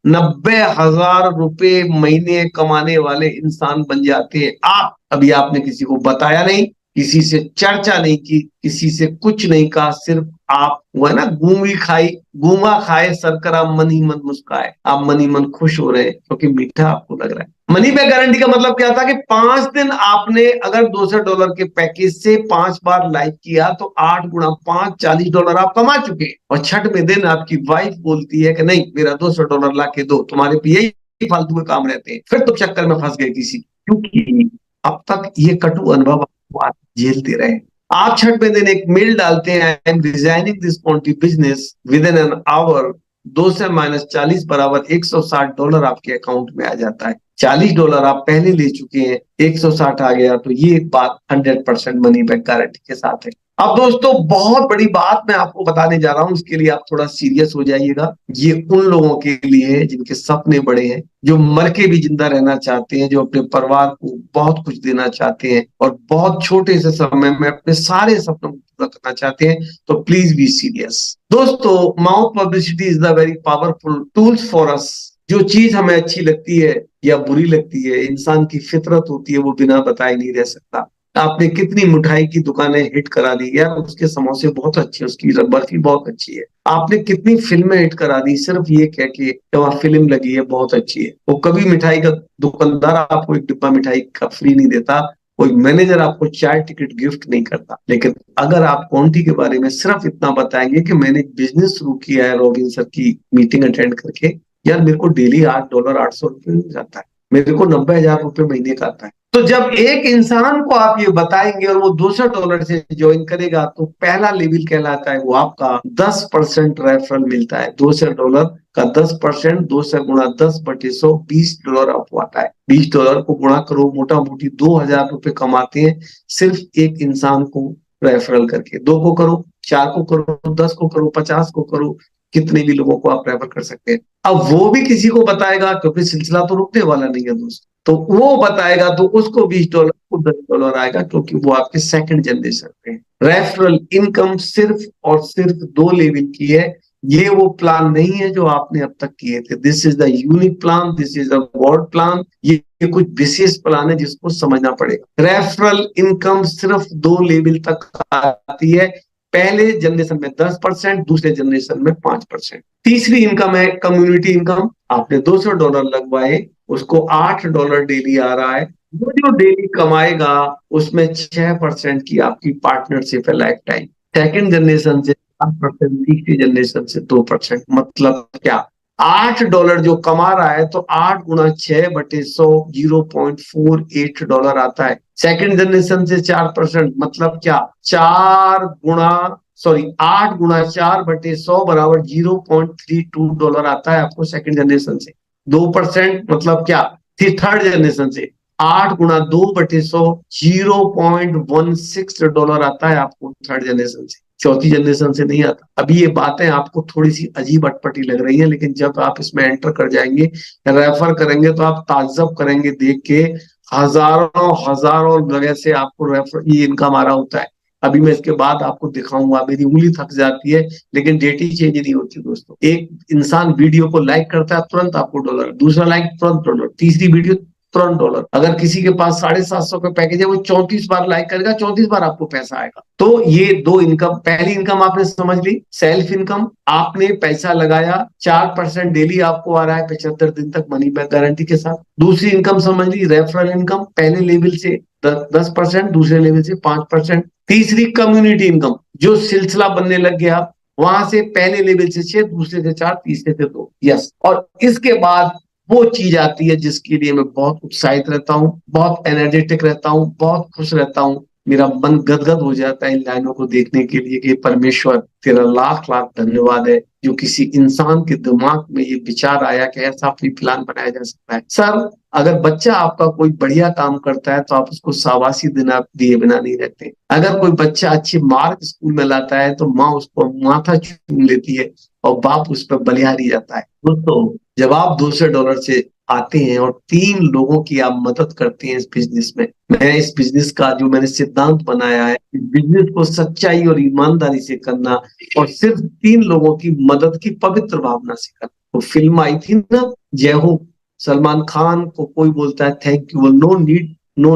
90,000 रुपए महीने कमाने वाले इंसान बन जाते हैं आप। अभी आपने किसी को बताया नहीं, किसी से चर्चा नहीं की, किसी से कुछ नहीं कहा, सिर्फ आप, वो है ना, गूंगा खाए सरकरा मन ही मन मुस्काए, आप मन ही मन खुश हो रहे हैं क्योंकि मीठा आपको लग रहा है। मनी बैक गारंटी का मतलब क्या था कि 5 दिन आपने अगर $200 के पैकेज से 5 बार लाइक किया तो 8 गुणा 5 $40 आप कमा चुके। और 6वें दिन आपकी वाइफ बोलती है कि नहीं, मेरा $200 ला के दो, तुम्हारे पे यही फालतू के काम रहते हैं, फिर तुम चक्कर में फंस गए किसी, क्योंकि अब तक ये कटु अनुभव आप झेलते रहे। आप 6वें दिन एक मेल डालते हैं, I am resigning this Ponty business with in an hour, 2 से -40 बराबर $160 आपके अकाउंट में आ जाता है। $40 आप पहले ले चुके हैं, 160 आ गया, तो ये बात 100% मनी बैक गारंटी के साथ है। अब दोस्तों, बहुत बड़ी बात मैं आपको बताने जा रहा हूं, इसके लिए आप थोड़ा सीरियस हो जाइएगा। ये उन लोगों के लिए है जिनके सपने बड़े हैं, जो मर के भी जिंदा रहना चाहते हैं, जो अपने परिवार को बहुत कुछ देना चाहते हैं और बहुत छोटे से समय में अपने सारे सपनों को पूरा करना चाहते हैं। तो प्लीज बी सीरियस। दोस्तों, mouth publicity is the very powerful tools for us. जो चीज हमें अच्छी लगती है या बुरी लगती है, इंसान की फितरत होती है, वो बिना बताए नहीं रह सकता। आपने कितनी मिठाई की दुकानें हिट करा दी, यार उसके समोसे बहुत अच्छे, उसकी बर्फी बहुत अच्छी है। आपने कितनी फिल्में हिट करा दी सिर्फ ये कह के वहां फिल्म लगी है बहुत अच्छी है। वो कभी मिठाई का दुकानदार आपको एक डिब्बा मिठाई का फ्री नहीं देता, कोई मैनेजर आपको चाय टिकट गिफ्ट नहीं करता। लेकिन अगर आप क्वांटिटी के बारे में सिर्फ इतना बताएंगे कि मैंने बिजनेस शुरू किया है रॉबिन सर की मीटिंग अटेंड करके, यार मेरे को डेली $8 $800 मिल जाता है, मेरे को 90,000 रुपए महीने का आता है। तो जब एक इंसान को आप ये बताएंगे और वो $200 से ज्वाइन करेगा, तो पहला लेवल कहलाता है वो आपका 10% रेफरल मिलता है। $200 का 10%, 200 गुणा 10/100, $20 आपको आता है। $20 को गुणा करो, मोटा मोटी 2,000 रुपए कमाते हैं सिर्फ एक इंसान को रेफरल करके। 2 को करो, 4 को करो, 10 को करो, 50 को करो, कितने भी लोगों को आप रेफर कर सकते हैं। अब वो भी किसी को बताएगा, क्योंकि सिलसिला तो रुकने वाला नहीं है दोस्त, तो वो बताएगा तो उसको $20 को $10 आएगा, क्योंकि वो आपके सेकंड जनरेशन पे है। रेफरल इनकम सिर्फ और सिर्फ 2 लेवल की है। ये वो प्लान नहीं है जो आपने अब तक किए थे। This is the unique plan, this is the God plan. ये कुछ विशेष प्लान है जिसको समझना पड़ेगा। रेफरल इनकम सिर्फ 2 लेवल तक आती है। पहले जनरेशन में 10%, दूसरे जनरेशन में 5%। तीसरी इनकम है कम्युनिटी इनकम। आपने $200 लगवाए, उसको $8 डेली आ रहा है। वो जो डेली कमाएगा उसमें 6% की आपकी पार्टनरशिप है लाइफ टाइम। सेकेंड जनरेशन से 7%, तीसरी जनरेशन से 2%। मतलब क्या, $8 जो कमा रहा है तो 8 गुणा 6/100, $0.48 आता है। सेकंड जनरेशन से 4%, मतलब क्या, 8 गुणा 4/100 बराबर $0.32 आता है आपको सेकंड जनरेशन से। 2% मतलब क्या थी थर्ड जनरेशन से 8 गुणा 2/100 $0.16 आता है आपको थर्ड जनरेशन से, चौथी जनरेशन से नहीं आता। अभी ये बातें आपको थोड़ी सी अजीब अटपटी लग रही हैं, लेकिन जब आप इसमें एंटर कर जाएंगे, रेफर करेंगे, तो आप ताज्जुब करेंगे देख के। हजारों हजारों जगह से आपको रेफर ये इनकम आ रहा होता है। अभी मैं इसके बाद आपको दिखाऊंगा, मेरी उंगली थक जाती है लेकिन डेट ही चेंज नहीं होती दोस्तों। एक इंसान वीडियो को लाइक करता है, तुरंत आपको डॉलर, दूसरा लाइक तुरंत डॉलर, तीसरी वीडियो तुरंत डॉलर। अगर किसी के पास 750 का पैकेज है, वो 34 बार लाइक करेगा, 34 बार आपको पैसा आएगा। तो ये दो इनकम, पहली इनकम आपने समझ ली, सेल्फ इनकम। आपने पैसा लगाया, 4% डेली आपको आ रहा है 75 दिन तक मनी बैक गारंटी के साथ। दूसरी इनकम समझ ली, रेफरल इनकम, पहले लेवल से 10%, दूसरे लेवल से 5%। तीसरी कम्युनिटी इनकम, जो सिलसिला बनने लग गया, वहां से पहले लेवल से 6, दूसरे से 4, तीसरे से 2। यस, और इसके बाद वो चीज आती है जिसके लिए मैं बहुत उत्साहित रहता हूँ, बहुत एनर्जेटिक रहता हूँ, बहुत खुश रहता हूँ। मेरा मन गदगद हो जाता है इन लाइनों को देखने के लिए कि परमेश्वर तेरा लाख लाख धन्यवाद है जो किसी इंसान के दिमाग में ये विचार आया कि ऐसा फ्री प्लान बनाया जा सकता है। सर, अगर बच्चा आपका कोई बढ़िया काम करता है तो आप उसको शाबाशी देना दिए बिना नहीं रहते। अगर कोई बच्चा अच्छे मार्क स्कूल में लाता है तो माँ उसको माथा चूम लेती है और बाप उस पर बलिहारी जाता है। दोस्तों, जब आप $200 से आते हैं और 3 लोगों की आप मदद करते हैं इस बिजनेस में, मैं इस बिजनेस का जो मैंने सिद्धांत बनाया है, इस बिजनेस को सच्चाई और ईमानदारी से करना और सिर्फ 3 लोगों की मदद की पवित्र भावना से करना। तो फिल्म आई थी ना जय हो, सलमान खान को कोई बोलता है thank you, no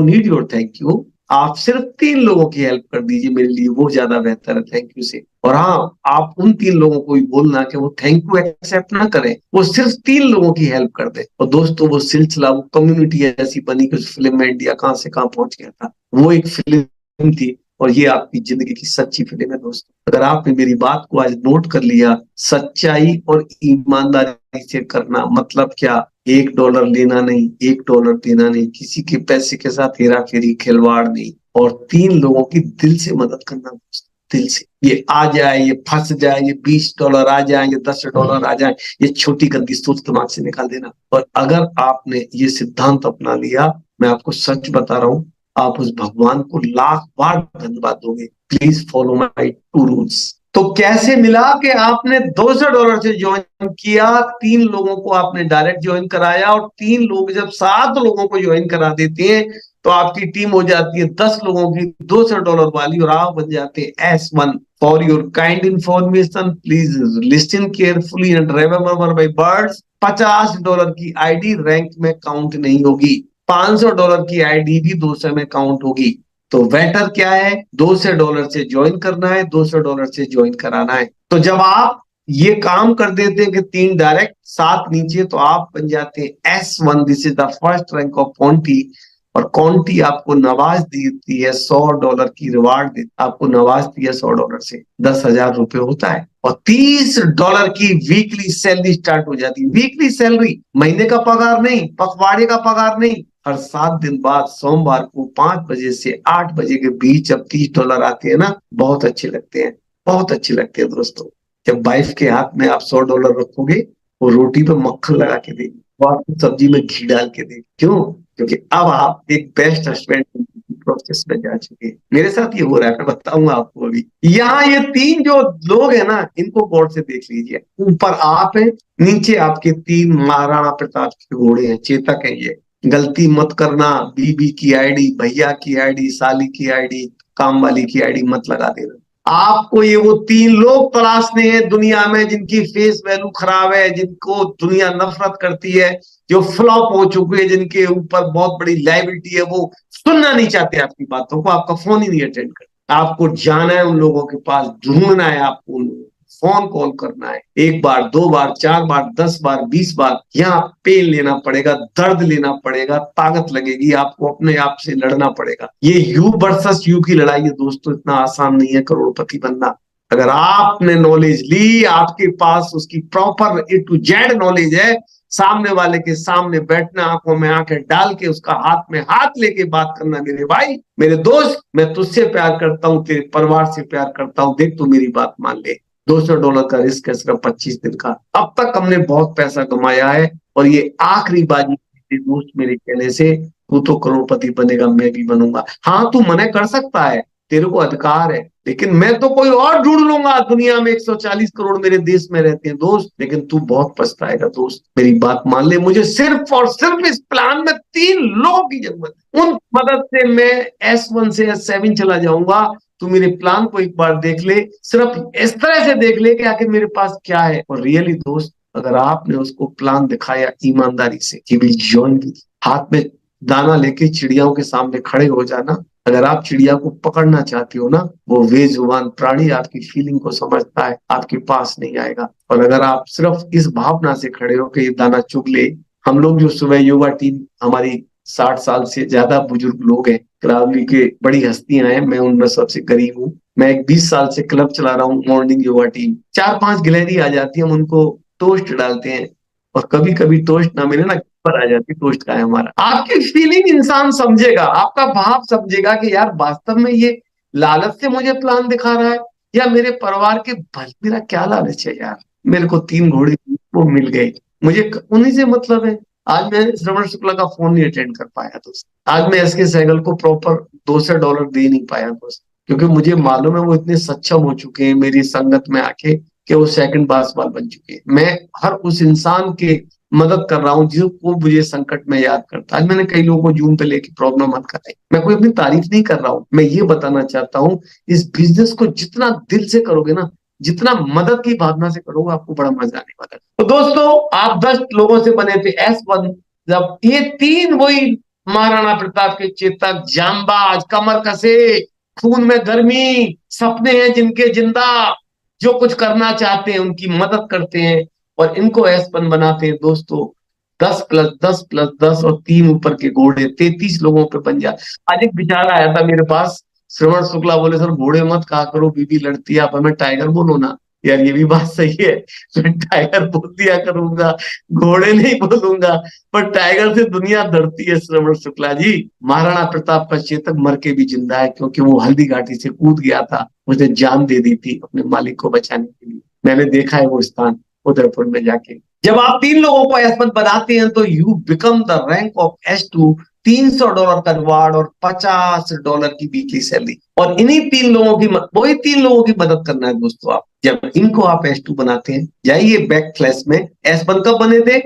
need your thank you, आप सिर्फ 3 लोगों की हेल्प कर दीजिए मेरे लिए, वो ज्यादा बेहतर है थैंक यू से। और हाँ, आप उन 3 लोगों को भी बोलना कि वो थैंक यू एक्सेप्ट ना करें, वो सिर्फ 3 लोगों की हेल्प कर दे। और दोस्तों, वो सिलसिला, वो कम्युनिटी ऐसी बनी कि उस फिल्म में इंडिया कहां से कहां पहुंच गया था। वो एक फिल्म थी और ये आपकी जिंदगी की सच्ची फिल्म है दोस्तों। अगर आपने मेरी बात को आज नोट कर लिया, सच्चाई और ईमानदारी से करना मतलब क्या, $1 लेना नहीं, $1 देना नहीं, किसी के पैसे के साथ हेरा फेरी खिलवाड़ नहीं, और 3 लोगों की दिल से मदद करना दोस्तों, दिल से। ये आ जाए, ये फंस जाए, ये $20 आ जाए, ये $10 आ जाए, ये छोटी गंदी सोच दिमाग से निकाल देना। और अगर आपने ये सिद्धांत अपना लिया, मैं आपको सच बता रहा हूं, आप उस भगवान को लाख बार धन्यवाद दोगे। Please follow my 2 rules. तो कैसे मिला कि आपने $200 से ज्वाइन किया, 3 लोगों को आपने डायरेक्ट ज्वाइन कराया, और 3 लोग जब 7 लोगों को ज्वाइन करा देते हैं तो आपकी टीम हो जाती है 10 लोगों की $200 वाली, और आप बन जाते हैं S1। For your kind information please listen carefully and remember my words, $50 की आईडी रैंक में काउंट नहीं होगी, $500 की आईडी भी 200 में काउंट होगी। तो बेटर क्या है, $200 से ज्वाइन करना है, $200 से ज्वाइन कराना है। तो जब आप ये काम कर देते हैं कि 3 डायरेक्ट 7 नीचे, तो आप बन जाते हैं S1। This is the first rank of county. और कॉन्टी आपको नवाज देती है $100 की रिवार्ड देती, आपको नवाजती है $100 से, ₹10,000 होता है। और $30 की वीकली सैलरी स्टार्ट हो जाती है। वीकली सैलरी, महीने का पगार नहीं, पखवाड़े का पगार नहीं। हर 7 दिन बाद सोमवार को 5 बजे से 8 बजे के बीच जब $30 आते हैं ना, बहुत अच्छे लगते हैं, बहुत अच्छे लगते हैं दोस्तों। जब वाइफ के हाथ में आप $100 रखोगे, वो रोटी पे मक्खन लगा के देगी, वो आपकी सब्जी में घी डाल के देगी। क्यों? क्योंकि अब आप एक बेस्ट हस्बैंड प्रोसेस में जा चुके हैं। मेरे साथ ये हो रहा है, मैं बताऊंगा आपको अभी। यहाँ ये 3 जो लोग हैं ना, इनको गौर से देख लीजिए। ऊपर आप हैं, नीचे आपके 3 महाराणा प्रताप के घोड़े हैं, चेतक हैं ये। गलती मत करना, बीबी की आईडी, भैया की आईडी, साली की आईडी, काम वाली की आईडी मत लगा देना। आपको ये वो 3 लोग तलाशने हैं दुनिया में जिनकी फेस वैल्यू खराब है, जिनको दुनिया नफरत करती है, जो फ्लॉप हो चुके हैं, जिनके ऊपर बहुत बड़ी लाइबिलिटी है, वो सुनना नहीं चाहते आपकी बातों को, आपका फोन ही नहीं अटेंड करते। आपको जाना है उन लोगों के पास, ढूंढना है आपको, उन लोगों फोन कॉल करना है, 1 बार 2 बार 4 बार 10 बार 20 बार। यहाँ पेन लेना पड़ेगा, दर्द लेना पड़ेगा, ताकत लगेगी, आपको अपने आप से लड़ना पड़ेगा। ये यू वर्सेस यू की लड़ाई है दोस्तों, इतना आसान नहीं है करोड़पति बनना। अगर आपने नॉलेज ली, आपके पास उसकी proper A to Z knowledge है, सामने वाले के सामने बैठना, आंखों में आंखें डाल के उसका हाथ में हाथ लेके बात करना, मेरे भाई, मेरे दोस्त, मैं तुझसे प्यार करता हूं, तेरे परिवार से प्यार करता हूं, देख तू मेरी बात मान ले। $200 का रिस्क है सिर्फ 25 दिन का। अब तक हमने बहुत पैसा कमाया है और ये आखिरी बाजी थी दोस्त मेरे कहने से। तू तो करोड़पति बनेगा, मैं भी बनूंगा। हाँ, तू मना कर सकता है, तेरे को अधिकार है, लेकिन मैं तो कोई और ढूंढ लूंगा। दुनिया में 140 करोड़ मेरे देश में रहते हैं दोस्त, लेकिन तू बहुत पछताएगा दोस्त। मेरी बात मान ले, मुझे सिर्फ और सिर्फ इस प्लान में 3 लोगों की जरूरत है। उन मदद से मैं S1 से S7 चला जाऊंगा। तू मेरे प्लान को एक बार देख ले, सिर्फ इस तरह से देख ले कि आखिर मेरे पास क्या है। और रियली दोस्त, अगर आपने उसको प्लान दिखाया ईमानदारी से, ही विल जॉइन विद, हाथ में दाना लेके चिड़ियाओं के सामने खड़े हो जाना। अगर आप चिड़िया को पकड़ना चाहती हो ना, वो बेजुबान प्राणी आपकी फीलिंग को समझता है, आपके पास नहीं आएगा। और अगर आप सिर्फ इस भावना से खड़े हो कि ये दाना चुग ले, हम लोग जो सुबह योगा टीम, हमारी 60 साल से ज्यादा बुजुर्ग लोग हैं, करावली के बड़ी हस्तियां हैं, मैं उनमें सबसे करीब हूँ। मैं एक 20 साल से क्लब चला रहा हूँ, मॉर्निंग योगा टीम। 4-5 गिलहरी आ जाती है, हम उनको टोस्ट डालते हैं, और कभी कभी टोस्ट ना मिले ना, पर आ जाती टोस्ट का है हमारा। आपकी फीलिंग इंसान समझेगा, आपका भाव समझेगा कि यार वास्तव में ये लालच से मुझे प्लान दिखा रहा है, या मेरे परिवार के भल, मेरा क्या लालच है यार। मेरे को 3 घोड़े वो मिल गए, मुझे उन्हीं से मतलब है। आज मैं श्रवण शुक्ला का फोन नहीं अटेंड कर पाया दोस्त। आज मैं एस के सहगल को प्रॉपर $200 दे नहीं पाया दोस्त, क्योंकि मुझे मालूम है वो इतने सक्षम हो चुके हैं मेरी संगत में आके कि वो सेकंड बासबाल बन चुके हैं। मैं हर उस इंसान के मदद कर रहा हूँ जिसको मुझे संकट में याद करता है। आज मैंने कई लोगों को जूम पे लेके प्रॉब्लम मत कराई। मैं कोई अपनी तारीफ नहीं कर रहा हूँ, मैं ये बताना चाहता हूँ, इस बिजनेस को जितना दिल से करोगे ना, जितना मदद की भावना से करोगे, आपको बड़ा मजा आने वाला है। तो दोस्तों, आप 10 लोगों से बने थे S1। जब ये 3 वही महाराणा प्रताप के चेतक, जांबाज, कमर कसे, खून में गर्मी, सपने हैं जिनके जिंदा, जो कुछ करना चाहते हैं उनकी मदद करते हैं, और इनको S1 बनाते हैं दोस्तों। 10+10+10 और 3 ऊपर के घोड़े 33 लोगों पे बन जाए। आज एक बेचारा आया था मेरे पास, श्रवण शुक्ला बोले सर घोड़े मत कहा करो, बीबी लड़ती है, आप हमें टाइगर बोलो ना। यार ये भी बात सही है, मैं टाइगर बोल दिया करूंगा, घोड़े नहीं बोलूंगा, पर टाइगर से दुनिया डरती है श्रवण शुक्ला जी। महाराणा प्रताप का चेतक मर के भी जिंदा है, क्योंकि वो हल्दी घाटी से कूद गया था, उसने जान दे दी थी अपने मालिक को बचाने के लिए। मैंने देखा है वो स्थान उदयपुर में जाके। जब आप 3 लोगों को S1 बनाते हैं तो you become the rank of S2। $300 का रिवार्ड और $50 की वीकली सैलरी। और इन्हीं 3 लोगों की वही 3 लोगों की मदद करना है दोस्तों। आप जब इनको आप S2 बनाते हैं, जाइए बैक क्लास में, S1 कब बने थे?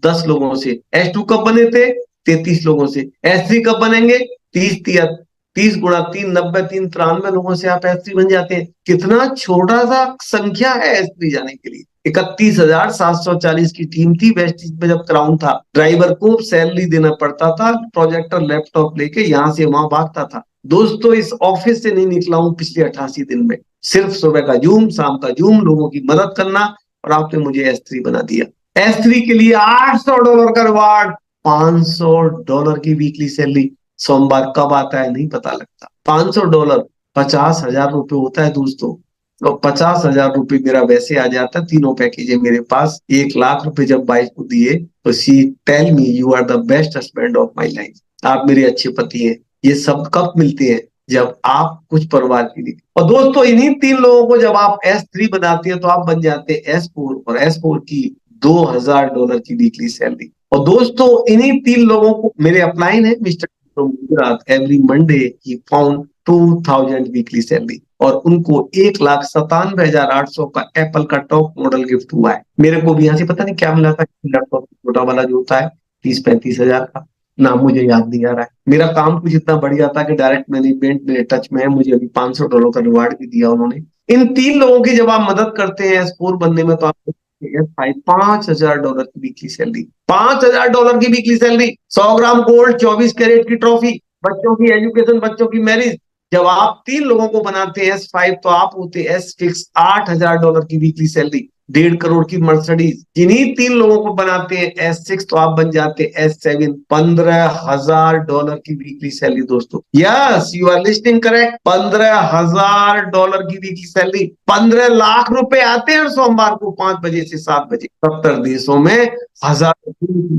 10 लोगों से। S2 कब बने थे? 33 लोगों से। S3 कब बनेंगे? 30 गुणा 3 90, 3 93 लोगों से आप S3 बन जाते हैं। कितना छोटा सा संख्या है S3 जाने के लिए। 31,740 की टीम थी। वेस्ट में जब क्राउन था, ड्राइवर को सैलरी देना पड़ता था, प्रोजेक्टर लैपटॉप लेके यहाँ से वहां भागता था। दोस्तों, इस ऑफिस से नहीं निकला हूं पिछले 88 दिन में। सिर्फ सुबह का जूम, शाम का जूम, लोगों की मदद करना, और आपने मुझे S3 बना दिया। S3 के लिए $800 का रिवार्ड, $500 की वीकली सैलरी। सोमवार कब आता है नहीं पता लगता। $500 50,000 रुपए होता है दोस्तों। तो 50,000 रुपए मेरा वैसे आ जाता है। तीनों पैकेज है मेरे पास। 1,00,000 रुपए जब वाइफ को दिए तो she tell me you are the best husband of my life. आप मेरे अच्छे पति हैं। ये सब कब मिलते हैं? जब आप कुछ परिवार के लिए। और दोस्तों, इन्हीं 3 लोगों को जब आप S3 बनाते हैं तो आप बन जाते हैं S4, और S4 की $2,000 की वीकली सैलरी। और दोस्तों, इन्हीं 3 लोगों को मेरे अपलाइन है mister Gujarat, every Monday he found 2,000 weekly salary, और उनको 1,97,800 का एप्पल का टॉप मॉडल गिफ्ट हुआ है। मेरे को भी यहाँ से पता नहीं क्या मिला था, लैपटॉप छोटा वाला जो होता है 30-35 हजार का, नाम मुझे याद नहीं आ रहा है। मेरा काम कुछ इतना बढ़िया था कि डायरेक्ट मैनेजमेंट मेरे टच में है, मुझे अभी $500 का रिवार्ड भी दिया उन्होंने। इन 3 लोगों की जब आप मदद करते हैं S4 बनने में, तो आप $5,000 की वीकली सैलरी। $5,000 की weekly salary, 100 gram gold, 24 carat की ट्रॉफी, बच्चों की एजुकेशन, बच्चों की मैरिज। जब आप 3 लोगों को बनाते हैं S5, तो आप होते S6, $8,000 की वीकली सैलरी, 1.5 करोड़ की मर्सिडीज। जिन्हीं 3 लोगों को बनाते हैं S6, तो आप बन जाते S7, $15,000 की वीकली सैलरी दोस्तों। Yes, you are listing correct, $15,000 की वीकली सैलरी। 15 लाख रुपए आते हैं सोमवार को 5 बजे से 7 बजे। 70 देशों में हजारों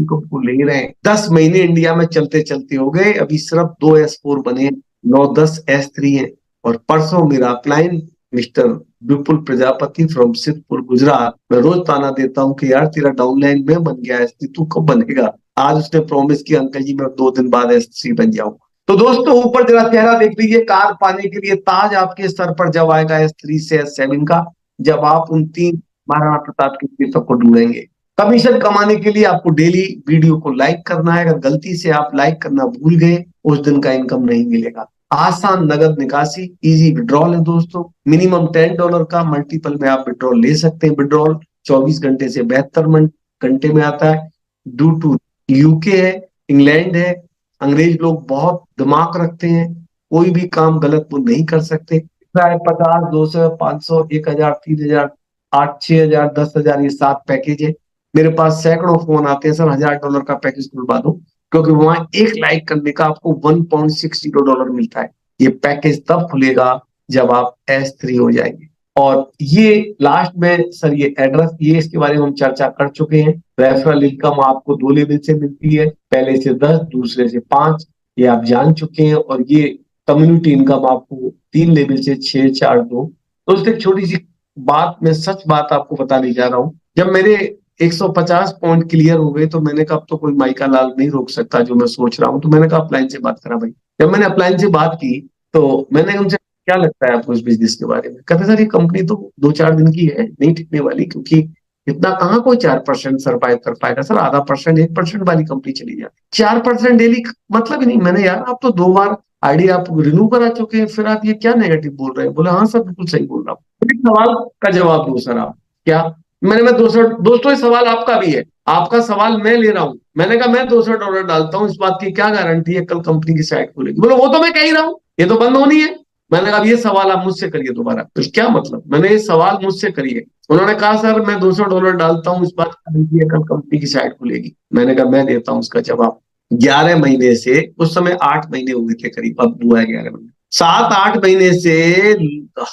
को ले रहे हैं। 10 महीने इंडिया में चलते चलते हो गए, अभी सिर्फ 2 S4 बने, 9-10 S3 है। और परसों मेरा upline mister Vipul Prajapati from Siddhpur Gujarat. मैं रोज ताना देता हूँ कि यार तेरा डाउनलाइन में बन गया है, तू कब बनेगा। आज उसने प्रॉमिस किया अंकल जी मैं 2 दिन बाद S3 बन जाऊँ। तो दोस्तों ऊपर जरा चेहरा देख लीजिए, कार पाने के लिए ताज आपके सर पर जब आएगा S3 से S7 का, जब आप उन 3 महाराणा प्रताप के तीर्थों को ढूंढेंगे। कमीशन कमाने के लिए आपको डेली वीडियो को लाइक करना है, अगर गलती से आप लाइक करना भूल गए उस दिन का इनकम नहीं मिलेगा। आसान नगद निकासी, इजी विड्रॉल है दोस्तों, मिनिमम $10 का मल्टीपल में आप विड्रॉल ले सकते हैं। विड्रॉल 24 घंटे से 72 घंटे में आता है। ड्यू टू यूके है, इंग्लैंड है, अंग्रेज लोग बहुत दिमाग रखते हैं, कोई भी काम गलत वो नहीं कर सकते। 50, 200, 500, 1000, 3000, 8, 6000, 10,000 ये 7 पैकेज है। मेरे पास सैकड़ों फोन आते हैं, सर $1000 का पैकेज खुलवा दो, क्योंकि वहां एक लाइक करने का आपको $1.60 मिलता है। ये पैकेज तब खुलेगा जब आप S3 हो जाएंगे। और ये लास्ट में सर ये एड्रेस, ये इसके बारे में हम चर्चा कर चुके हैं। रेफरल इनकम आपको 2 लेवल से मिलती है, पहले से 10, दूसरे से 5, ये आप जान चुके हैं। और ये कम्युनिटी इनकम आपको 3 लेवल से 6, 4, 2। तो उससे एक छोटी सी बात, मैं सच बात आपको बताने जा रहा हूँ। जब मेरे 150 पॉइंट क्लियर हो गए तो मैंने कहा अब तो कोई माइका लाल नहीं रोक सकता जो मैं सोच रहा हूँ। तो मैंने कहा अपलाइन से बात करा भाई। जब मैंने अपलाइन से बात की तो मैंने उनसे क्या लगता है आपको इस बिजनेस के बारे में, कहते सर ये कंपनी तो 2-4 दिन की है, नहीं टिकने वाली, क्योंकि इतना कहाँ कोई 4% सरवाइव कर पाएगा सर। आधा परसेंट 1% वाली कंपनी चली जाती, 4% डेली मतलब ही नहीं। मैंने यार आप तो 2 बार आईडी आप रिन्यू करा चुके हैं, फिर आप ये क्या नेगेटिव बोल रहे हैं। बोले हाँ सर बिल्कुल सही बोल रहा हूँ। एक सवाल का जवाब दो सर आप, क्या मैं दोस्तों ये सवाल आपका भी है, आपका सवाल मैं ले रहा हूं। मैंने कहा मैं $200 डालता हूं, इस बात की क्या गारंटी है कल कंपनी की साइट खुलेगी। बोलो वो तो मैं कह ही रहा हूं, ये तो बंद होनी है। मैंने कहा ये सवाल आप मुझसे करिए दोबारा। तो क्या मतलब, मैंने ये सवाल मुझसे करिए। उन्होंने कहा सर मैं $200 डालता हूँ, इस बात की गारंटी है कल कंपनी की साइट खुलेगी। मैंने कहा मैं देता हूँ उसका जवाब। 11 महीने से, उस समय 8 महीने हुए थे करीब, अब हुआ है 11 महीने, 7-8 महीने से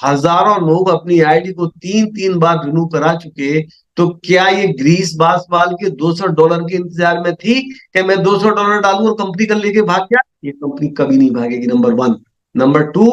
हजारों लोग अपनी आईडी को 3-3 बार रिन्यू करा चुके। तो क्या ये ग्रीस बासवाल के $200 के इंतजार में थी कि मैं $200 डालूं और कंपनी कर लेके भाग गया? ये कंपनी कभी नहीं भागेगी, नंबर 1। नंबर 2,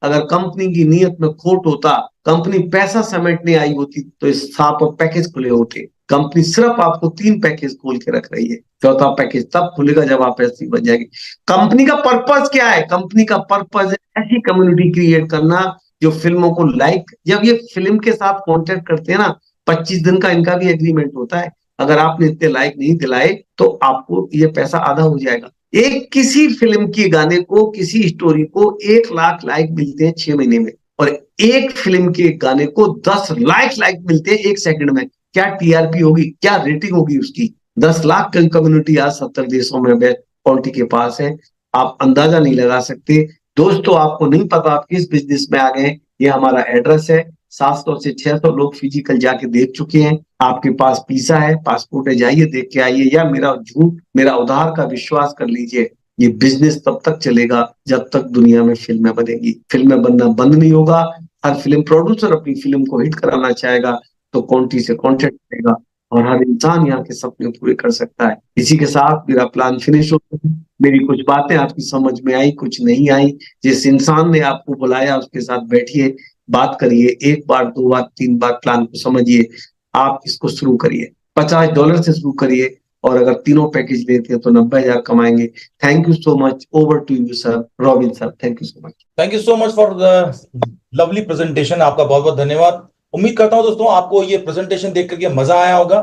अगर कंपनी की नीयत में खोट होता, कंपनी पैसा समेटने आई होती तो इस 7 पैकेज खुले होते। कंपनी सिर्फ आपको 3 पैकेज खोल के रख रही है, 4था पैकेज तब खुलेगा जब आप ऐसी बन जाएगी। कंपनी का पर्पस क्या है? कंपनी का पर्पस है ऐसी कम्युनिटी क्रिएट करना जो फिल्मों को लाइक, जब ये फिल्म के साथ कॉन्टेक्ट करते हैं ना, 25 दिन का इनका भी एग्रीमेंट होता है। अगर आपने इतने लाइक नहीं दिलाए तो आपको ये पैसा आधा हो जाएगा। एक किसी फिल्म के गाने को, किसी स्टोरी को 1 लाख लाइक मिलते हैं 6 महीने में, और एक फिल्म के गाने को 10 लाख मिलते हैं 1 सेकंड में। क्या टीआरपी होगी, क्या रेटिंग होगी उसकी? 10 लाख की कम्युनिटी आज 70 देशों में क्वालिटी के पास है, आप अंदाजा नहीं लगा सकते। दोस्तों आपको नहीं पता आप किस बिजनेस में आ गए। ये हमारा एड्रेस है, 700 से 600 लोग फिजिकल जाके देख चुके हैं। आपके पास वीसा है, पासपोर्ट है, जाइए देख के आइए, या मेरा झूठ, मेरा उधार का विश्वास कर लीजिए। ये बिजनेस तब तक चलेगा जब तक दुनिया में फिल्में बनेगी। फिल्में बनना बंद नहीं होगा। हर फिल्म प्रोड्यूसर अपनी फिल्म को हिट कराना चाहेगा तो कौंटी से कॉन्टेक्ट करेगा, और हर इंसान यहाँ के सपने पूरे कर सकता है। इसी के साथ मेरा प्लान फिनिश होता है। मेरी कुछ बातें आपकी समझ में आई, कुछ नहीं आई। जिस इंसान ने आपको बुलाया उसके साथ बैठिए, बात करिए, 1 बार 2 बार 3 बार प्लान को समझिए। आप इसको शुरू करिए, $50 से शुरू करिए, और अगर तीनों पैकेज लेते हैं तो 90,000 कमाएंगे। Thank you so much. Over to you sir, Robin sir. Thank you so much. Thank you so much for the lovely presentation. आपका बहुत बहुत धन्यवाद। उम्मीद करता हूं दोस्तों आपको ये प्रेजेंटेशन देख करके मजा आया होगा,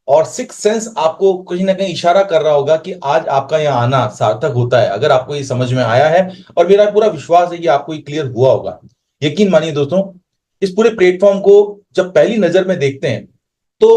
और सिक्स सेंस आपको कहीं ना कहीं इशारा कर रहा होगा कि आज आपका यहाँ आना सार्थक होता है, अगर आपको ये समझ में आया है। और मेरा पूरा विश्वास है कि आपको ये क्लियर हुआ होगा। यकीन मानिए दोस्तों, इस पूरे प्लेटफॉर्म को जब पहली नजर में देखते हैं तो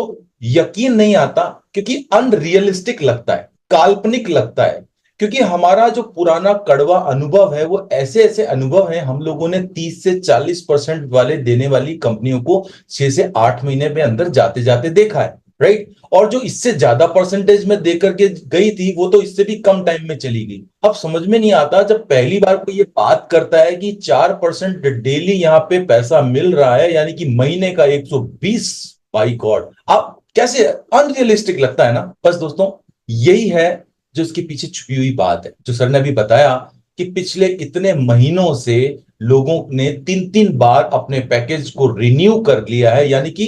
यकीन नहीं आता, क्योंकि अनरियलिस्टिक लगता है, काल्पनिक लगता है। क्योंकि हमारा जो पुराना कड़वा अनुभव है वो ऐसे ऐसे अनुभव है, हम लोगों ने 30 से 40% वाले देने वाली कंपनियों को 6 से 8 महीने में अंदर जाते जाते देखा है, राइट। और जो इससे ज्यादा परसेंटेज में देकर के गई थी वो तो इससे भी कम टाइम में चली गई। अब समझ में नहीं आता, जब पहली बार कोई ये बात करता है कि 4% डेली यहाँ पे पैसा मिल रहा है, यानी कि महीने का 120, बाई गॉड, अब कैसे अनरियलिस्टिक लगता है ना। बस दोस्तों यही है जो इसके पीछे छुपी हुई बात है, जो सर ने अभी बताया कि पिछले इतने महीनों से लोगों ने 3-3 बार अपने पैकेज को रिन्यू कर लिया है। यानी कि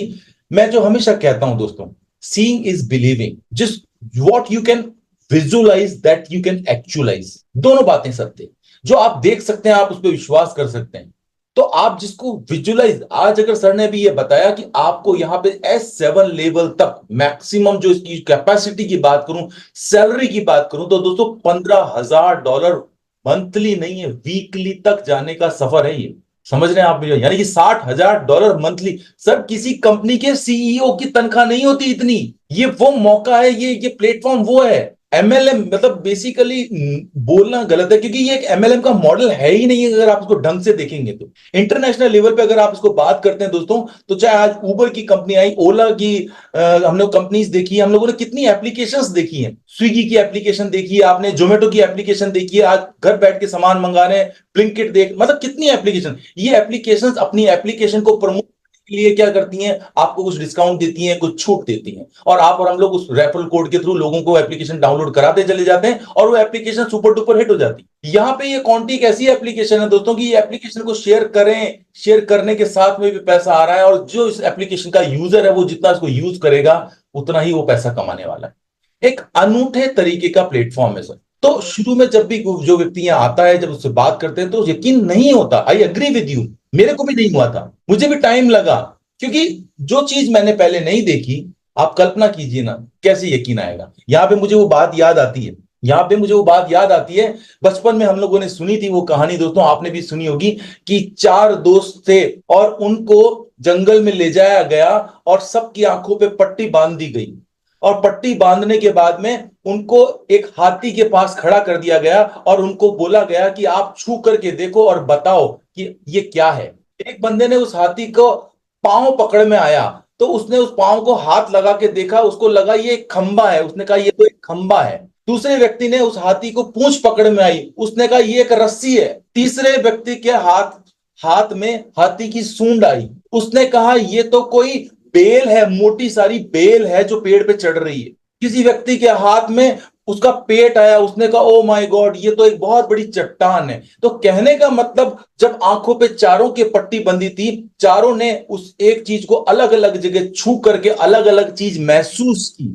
मैं जो हमेशा कहता हूं दोस्तों, सीइंग इज बिलीविंग, जिस what you can visualize that you can actualize, दोनों बातें सत्य। जो आप देख सकते हैं आप उस पर विश्वास कर सकते हैं। तो आप जिसको विजुअलाइज, आज अगर सर ने भी ये बताया कि आपको यहां पे S7 लेवल तक मैक्सिमम जो इसकी कैपेसिटी की बात करूं, सैलरी की बात करूं, तो दोस्तों $15,000 मंथली नहीं है, वीकली तक जाने का सफर है ये। समझ रहे हैं आप मुझे? यानी कि $60,000 मंथली। सर किसी कंपनी के सीईओ की तनख्वाह नहीं होती इतनी। ये वो मौका है, ये प्लेटफॉर्म वो है। एमएलएम मतलब बेसिकली बोलना गलत है, क्योंकि ये एक एमएलएम का मॉडल है ही नहीं अगर आप इसको ढंग से देखेंगे तो। इंटरनेशनल लेवल पे अगर आप इसको बात करते हैं दोस्तों, तो चाहे आज उबर की कंपनी आई, ओला की हम लोग कंपनीज देखी है, हम लोगों ने कितनी एप्लीकेशंस देखी हैं। स्विगी की एप्लीकेशन देखी है आपने, जोमेटो की एप्लीकेशन देखी है, आज घर बैठ के सामान मंगा रहे हैं, ब्लिंकिट देख, मतलब कितनी एप्लीकेशन। ये एप्लीकेशंस अपनी एप्लीकेशन को प्रमोट के लिए क्या करती हैं, आपको कुछ डिस्काउंट देती हैं, कुछ छूट देती हैं, और आप और हम लोग उस रेफरल कोड के थ्रू लोगों को एप्लीकेशन डाउनलोड कराते चले जाते हैं, और वो एप्लीकेशन सुपर डुपर हिट हो जाती है। यहां पे ये कॉन्टी एक ऐसी एप्लीकेशन है दोस्तों की ये एप्लीकेशन को शेयर करें, शेयर करने के साथ में भी पैसा आ रहा है, और जो इस एप्लीकेशन का यूजर है वो जितना इसको यूज करेगा उतना ही वो पैसा कमाने वाला है। एक अनूठे तरीके का प्लेटफॉर्म है सर। तो शुरू में जब भी जो व्यक्ति यहाँ आता है, जब उससे बात करते हैं, तो यकीन नहीं होता। आई एग्री विद यू, मेरे को भी नहीं हुआ था, मुझे भी टाइम लगा, क्योंकि जो चीज मैंने पहले नहीं देखी, आप कल्पना कीजिए ना कैसे यकीन आएगा। यहां पे मुझे वो बात याद आती है, यहां पे मुझे वो बात याद आती है, बचपन में हम लोगों ने सुनी थी वो कहानी दोस्तों, आपने भी सुनी होगी, कि 4 दोस्त थे और उनको जंगल में ले जाया गया और सबकी आंखों पे पट्टी बांध दी गई, और पट्टी बांधने के बाद में उनको एक हाथी के पास खड़ा कर दिया गया और उनको बोला गया कि आप छू करके देखो और बताओ कि ये क्या है। एक बंदे ने उस हाथी को पांव पकड़ में आया, तो उसने उस पांव को हाथ लगा के देखा, उसको लगा ये एक खंबा है, उसने कहा ये तो एक खंबा है। दूसरे व्यक्ति ने उस हाथी को पूंछ पकड़ में आई, उसने कहा ये एक रस्सी है। तीसरे व्यक्ति के हाथ हाथ में हाथी की सूंड आई, उसने कहा ये तो कोई बेल है, मोटी सारी बेल है जो पेड़ पे चढ़ रही है। किसी व्यक्ति के हाथ में उसका पेट आया, उसने कहा ओ माय गॉड ये तो एक बहुत बड़ी चट्टान है। तो कहने का मतलब, जब आंखों पे चारों की पट्टी बंधी थी, चारों ने उस एक चीज को अलग अलग जगह छू करके अलग अलग चीज महसूस की,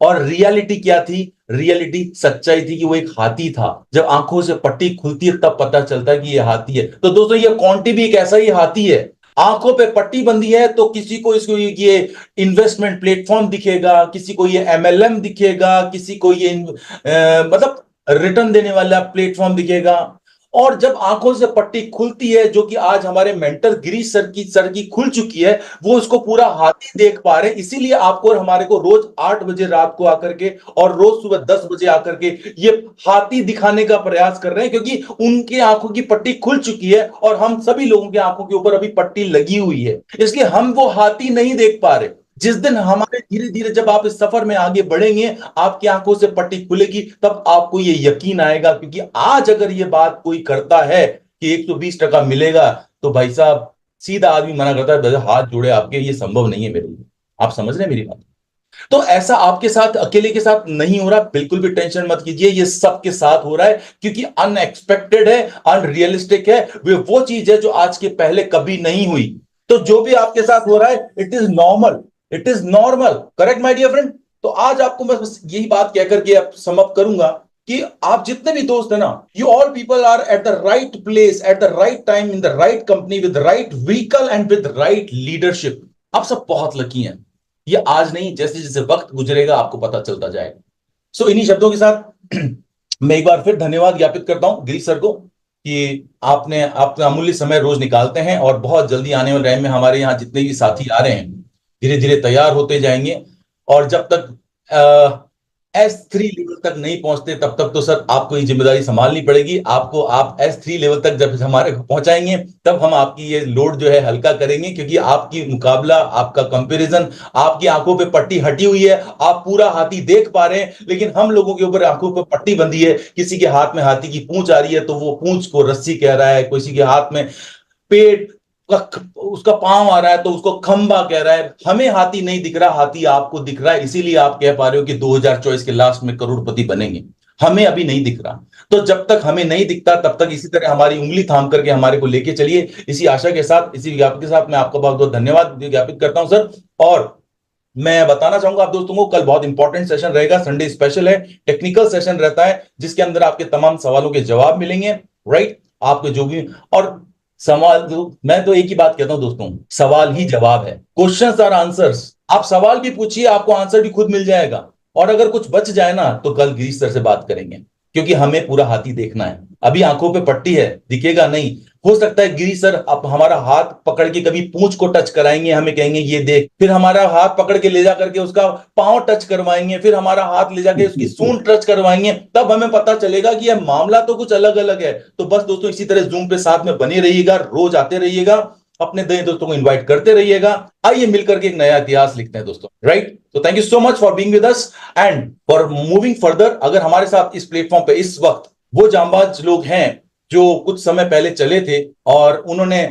और रियलिटी क्या थी? रियलिटी सच्चाई थी कि वो एक हाथी था। जब आंखों से पट्टी खुलती है तब पता चलता है कि ये हाथी है। तो दोस्तों ये कॉन्टी भी एक ऐसा ही हाथी है। आंखों पे पट्टी बंधी है तो किसी को इसको ये इन्वेस्टमेंट प्लेटफॉर्म दिखेगा, किसी को ये एमएलएम दिखेगा, किसी को ये मतलब रिटर्न देने वाला प्लेटफॉर्म दिखेगा। और जब आंखों से पट्टी खुलती है, जो कि आज हमारे मेंटर गिरीश सर की खुल चुकी है, वो उसको पूरा हाथी देख पा रहे हैं। इसीलिए आपको और हमारे को रोज 8 बजे रात को आकर के और रोज सुबह 10 बजे आकर के ये हाथी दिखाने का प्रयास कर रहे हैं, क्योंकि उनकी आंखों की पट्टी खुल चुकी है और हम सभी लोगों की आंखों के ऊपर अभी पट्टी लगी हुई है, इसलिए हम वो हाथी नहीं देख पा रहे। जिस दिन हमारे धीरे धीरे जब आप इस सफर में आगे बढ़ेंगे, आपकी आंखों से पट्टी खुलेगी, तब आपको ये यकीन आएगा। क्योंकि आज अगर ये बात कोई करता है कि 120% मिलेगा, तो भाई साहब सीधा आदमी मना करता है, हाथ जोड़े आपके, ये संभव नहीं है मेरे लिए। आप समझ रहे हैं मेरी बात? तो ऐसा आपके साथ अकेले के साथ नहीं हो रहा, बिल्कुल भी टेंशन मत कीजिए, ये सबके साथ हो रहा है, क्योंकि अनएक्सपेक्टेड है, अनरियलिस्टिक है, वो चीज है जो आज के पहले कभी नहीं हुई। तो जो भी आपके साथ हो रहा है, it is normal, it is normal. Correct my dear friend? तो आज आपको मैं बस यही बात कहकर के समअप करूंगा कि आप जितने भी दोस्त है ना, you all people are at the right place at the right time in the right company with right vehicle and with right leadership. आप सब बहुत लकी हैं। ये आज नहीं, जैसे जैसे वक्त गुजरेगा आपको पता चलता जाएगा। सो इन्हीं शब्दों के साथ मैं एक बार फिर धन्यवाद ज्ञापित करता हूं गिरीश सर को कि आपने अपना अमूल्य समय रोज निकालते हैं, और बहुत जल्दी आने वाले टाइम में हमारे यहाँ जितने भी साथी आ रहे हैं धीरे धीरे तैयार होते जाएंगे। और जब तक S3 लेवल तक नहीं पहुंचते तब तक तो सर आपको ये जिम्मेदारी संभालनी पड़ेगी। आपको आप S3 लेवल तक जब हमारे को पहुंचाएंगे, तब हम आपकी ये लोड जो है हल्का करेंगे, क्योंकि आपकी मुकाबला, आपका कंपैरिजन, आपकी आंखों पे पट्टी हटी हुई है, आप पूरा हाथी देख पा रहे हैं, लेकिन हम लोगों के ऊपर आंखों पे पट्टी बंधी है। किसी के हाथ में हाथी की पूंछ आ रही है तो वो पूंछ को रस्सी कह रहा है, किसी के हाथ में पेट उसका पांव आ रहा है तो उसको खंबा कह रहा है। हमें हाथी नहीं दिख रहा, हाथी आपको दिख रहा है, इसीलिए आप कह पा रहे हो कि 2024 के लास्ट में करोड़पति बनेंगे। हमें अभी नहीं दिख रहा। तो जब तक हमें नहीं दिखता तब तक इसी तरह हमारी उंगली थाम करके हमारे को लेके चलिए। इसी आशा के साथ, इसी विज्ञापन के साथ मैं आपका बहुत बहुत धन्यवाद ज्ञापित करता हूं सर। और मैं बताना चाहूंगा आप दोस्तों को, कल बहुत इंपॉर्टेंट सेशन रहेगा, संडे स्पेशल है, टेक्निकल सेशन रहता है, जिसके अंदर आपके तमाम सवालों के जवाब मिलेंगे। राइट, आपके जो भी और सवाल, मैं तो एक ही बात कहता हूं दोस्तों, सवाल ही जवाब है, क्वेश्चंस आर आंसर्स। आप सवाल भी पूछिए, आपको आंसर भी खुद मिल जाएगा। और अगर कुछ बच जाए ना तो कल गिरीश सर से बात करेंगे, क्योंकि हमें पूरा हाथी देखना है। अभी आंखों पे पट्टी है, दिखेगा नहीं। हो सकता है गिरीश सर आप हमारा हाथ पकड़ के कभी पूंछ को टच कराएंगे, हमें कहेंगे ये देख, फिर हमारा हाथ पकड़ के ले जा करके उसका पांव टच करवाएंगे, फिर हमारा हाथ ले जाके उसकी सूंड टच करवाएंगे, तब हमें पता चलेगा कि यह मामला तो कुछ अलग अलग है। तो बस दोस्तों इसी तरह जूम पे साथ में बने रहिएगा, रोज आते रहिएगा, अपने नए दोस्तों को इनवाइट करते रहिएगा। आइए मिलकर के एक नया इतिहास लिखते हैं दोस्तों। राइट, तो thank you so much for being with us and for moving further. अगर हमारे साथ इस प्लेटफॉर्म पे इस वक्त वो जांबाज लोग हैं जो कुछ समय पहले चले थे और उन्होंने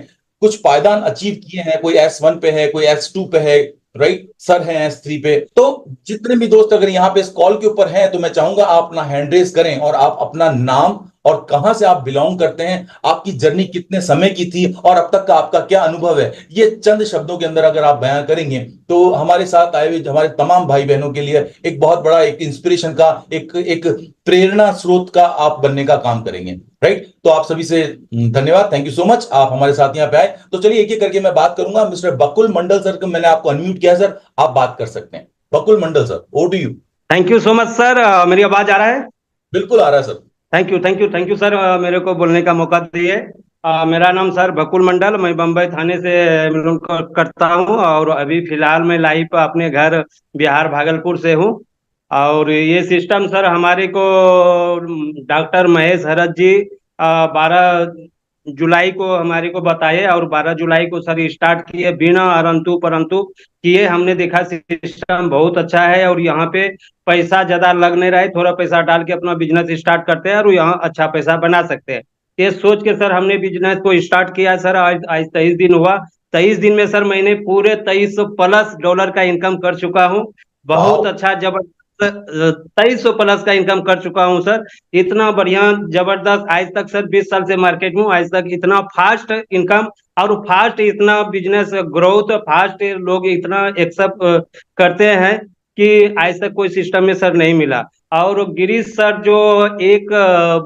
कुछ पायदान अचीव किए हैं, कोई S1 पे है, कोई S2 पे है, राइट, सर है S3 पे, तो जितने भी दोस्त अगर यहाँ पे इस कॉल के ऊपर हैं तो मैं चाहूंगा आप अपना हैंड रेस करें और आप अपना नाम और कहां से आप बिलोंग करते हैं, आपकी जर्नी कितने समय की थी और अब तक का आपका क्या अनुभव है, ये चंद शब्दों के अंदर अगर आप बयां करेंगे तो हमारे साथ आए हुए हमारे तमाम भाई बहनों के लिए एक बहुत बड़ा एक इंस्पिरेशन का, एक प्रेरणा स्रोत का आप बनने का काम करेंगे। राइट, तो आप सभी से धन्यवाद, थैंक यू सो मच, आप हमारे साथ यहाँ पे आए। तो चलिए एक एक करके मैं बात करूंगा। मिस्टर बकुल मंडल सर को मैंने आपको अनम्यूट किया सर, आप बात कर सकते हैं। Bakul Mandal sir, over to you. Thank you so much sir. मेरी आवाज आ रहा है? बिल्कुल आ रहा है सर। Thank you thank you thank you sir, मेरे को बोलने का मौका दिए। मेरा नाम सर बकुल मंडल, मैं बम्बई थाने से बिलोंग करता हूँ और अभी फिलहाल मैं लाइव अपने घर बिहार भागलपुर से हूँ। और ये सिस्टम सर हमारे को डॉक्टर महेश हरत जी 12 जुलाई को हमारे को बताए और 12 जुलाई को सर स्टार्ट किए, बिना अरंतु परंतु किए। हमने देखा सिस्टम बहुत अच्छा है और यहाँ पे पैसा ज्यादा लग नहीं रहा है, थोड़ा पैसा डाल के अपना बिजनेस स्टार्ट करते हैं और यहाँ अच्छा पैसा बना सकते हैं। ये सोच के सर हमने बिजनेस को स्टार्ट किया सर। आज आज 23 दिन हुआ। 23 दिन में सर मैंने पूरे $2300 का इनकम कर चुका हूँ। बहुत अच्छा जबरदस्त 2300 प्लस का इनकम कर चुका हूँ सर। इतना बढ़िया जबरदस्त आज तक सर 20 साल से मार्केट में हूँ, आज तक इतना फास्ट इनकम और फास्ट इतना बिजनेस ग्रोथ, फास्ट लोग इतना एक्सेप्ट करते हैं कि आज तक कोई सिस्टम में सर नहीं मिला। और गिरीश सर जो एक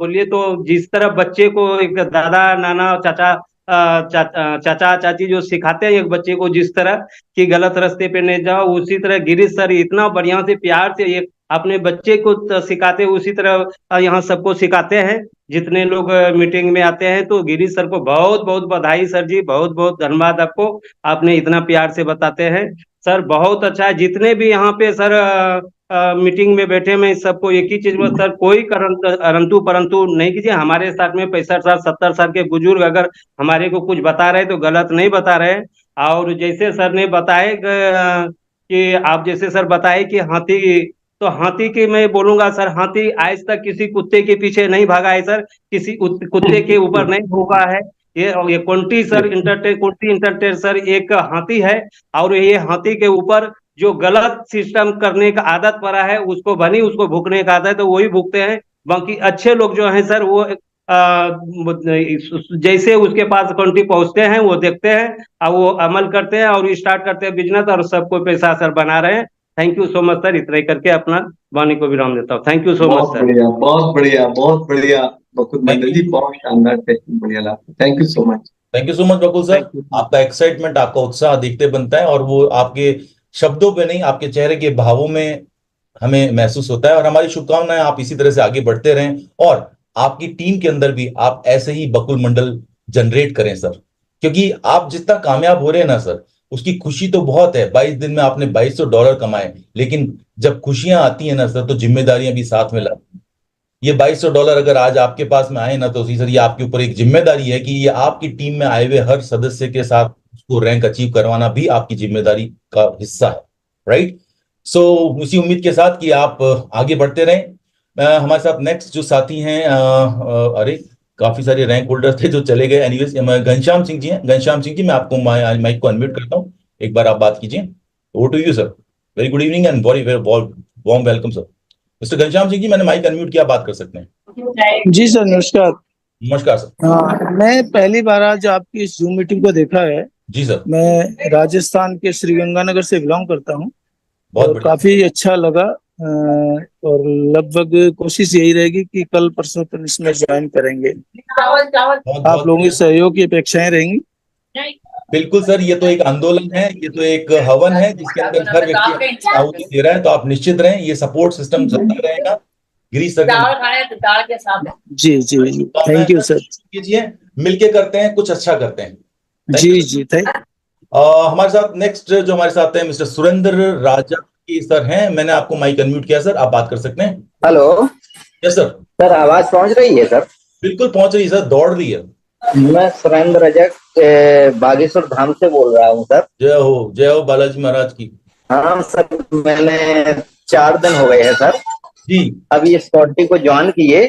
बोलिए तो जिस तरह बच्चे को एक दादा नाना चाचा चाचा चाची जो सिखाते हैं एक बच्चे को जिस तरह कि गलत रास्ते पे नहीं जाओ, उसी तरह गिरीश सर इतना बढ़िया से प्यार से एक अपने बच्चे को सिखाते उसी तरह यहाँ सबको सिखाते हैं जितने लोग मीटिंग में आते हैं। तो गिरीश सर को बहुत बहुत बधाई सर जी, बहुत बहुत धन्यवाद आपको, आपने इतना प्यार से बताते हैं सर। बहुत अच्छा है। जितने भी यहाँ पे सर मीटिंग में बैठे, मैं सबको एक ही चीज में सर, कोई अरंतु परंतु नहीं कीजिए। हमारे साथ में 65 साल 70 साल के बुजुर्ग अगर हमारे को कुछ बता रहे तो गलत नहीं बता रहे। और जैसे सर ने बताए कि आप जैसे सर बताए कि हाथी, तो हाथी की मैं बोलूंगा सर, हाथी आज तक किसी कुत्ते के पीछे नहीं भागा है सर, किसी कुत्ते के ऊपर नहीं भूखा है। ये Kunti sir Kunti entertain sir एक हाथी है और ये हाथी के ऊपर जो गलत सिस्टम करने का आदत पड़ा है उसको बनी, उसको भूखने का आदत है तो वही भूखते हैं। बाकी अच्छे लोग जो हैं सर वो जैसे उसके पास कंट्री पहुंचते हैं वो देखते हैं और वो अमल करते हैं और स्टार्ट करते हैं बिजनेस और सबको पैसा सर बना रहे हैं। Thank you so much sir. इतना ही करके अपना वाणी को विराम देता हूँ। थैंक यू सो मच बहुत सर। बढ़िया, बहुत बढ़िया, बहुत बढ़िया बकुल थैंक मंडल जी, यू, बहुत शानदार टेक्निक, बढ़िया लगा, thank you so much. Thank you so much Bakul sir. Thank you. आपका एक्साइटमेंट, आपका उत्साह देखते बनता है और वो आपके शब्दों पे नहीं, आपके चेहरे के भावों में हमें महसूस होता है। और हमारी शुभकामनाएं आप इसी तरह से आगे बढ़ते रहें और आपकी टीम के अंदर भी आप ऐसे ही बकुल मंडल जनरेट करें सर, क्योंकि आप जितना कामयाब हो रहे हैं ना सर, उसकी खुशी तो बहुत है। 22 दिन में आपने $2200 कमाए, लेकिन जब खुशियां आती है ना सर तो जिम्मेदारियां भी साथ में लाती हैं। ये $2200 अगर आज आपके पास में आए ना तो सर ये आपके ऊपर एक जिम्मेदारी है कि ये आपकी टीम में आए हुए हर सदस्य के साथ उसको रैंक अचीव करवाना भी आपकी जिम्मेदारी का हिस्सा है। राइट, सो उसी उम्मीद के साथ कि आप आगे बढ़ते रहें। हमारे साथ नेक्स्ट जो साथी हैं, अरे काफी सारे रैंक होल्डर थे जो चले गए, एनीवेज घनश्याम सिंह जी हैं। घनश्याम सिंह जी, मैं आपको माइक को अनम्यूट करता हूँ, एक बार आप बात कीजिए। Over to you sir. Very good evening and very very warm welcome sir. Mister Ghanshyam Singh ji, मैंने माइक अनम्यूट किया, बात कर सकते हैं। जी सर, नमस्कार। नमस्कार सर। हाँ, मैं पहली बार आज आपकी इस जूम मीटिंग को देखा है। जी सर। मैं राजस्थान के श्रीगंगानगर से बिलोंग करता हूँ बहुत और बढ़िया। काफी अच्छा लगा। और लगभग कोशिश यही रहेगी कि कल परसों तो इसमें ज्वाइन करेंगे। बहुत आप बहुत लोगों के सहयोग की अपेक्षाएं रहेंगी। बिल्कुल सर, ये तो एक आंदोलन है, ये तो एक हवन है जिसके अंदर हर व्यक्ति अपनी आहुति दे रहा है, तो आप निश्चित रहें, ये सपोर्ट सिस्टम चलता रहेगा। गिरीश सर जी जी, थैंक यू सर। कीजिए, मिलके करते हैं, कुछ अच्छा करते हैं। जी जी, थैंक। हमारे साथ नेक्स्ट जो हमारे साथ है मिस्टर सुरेंद्र राजा की सर हैं। मैंने आपको माइक अनम्यूट किया सर, आप बात कर सकते हैं। हेलो। Yes sir. सर, आवाज पहुंच रही है सर? बिल्कुल पहुंच रही है सर, दौड़ रही है। मैं सुरेंद्र रजक बागेश्वर धाम से बोल रहा हूं सर। जय हो बालाजी महाराज की। हाँ सर, मैंने 4 दिन हो गए हैं सर जी अभी इस पार्टी को ज्वाइन किए।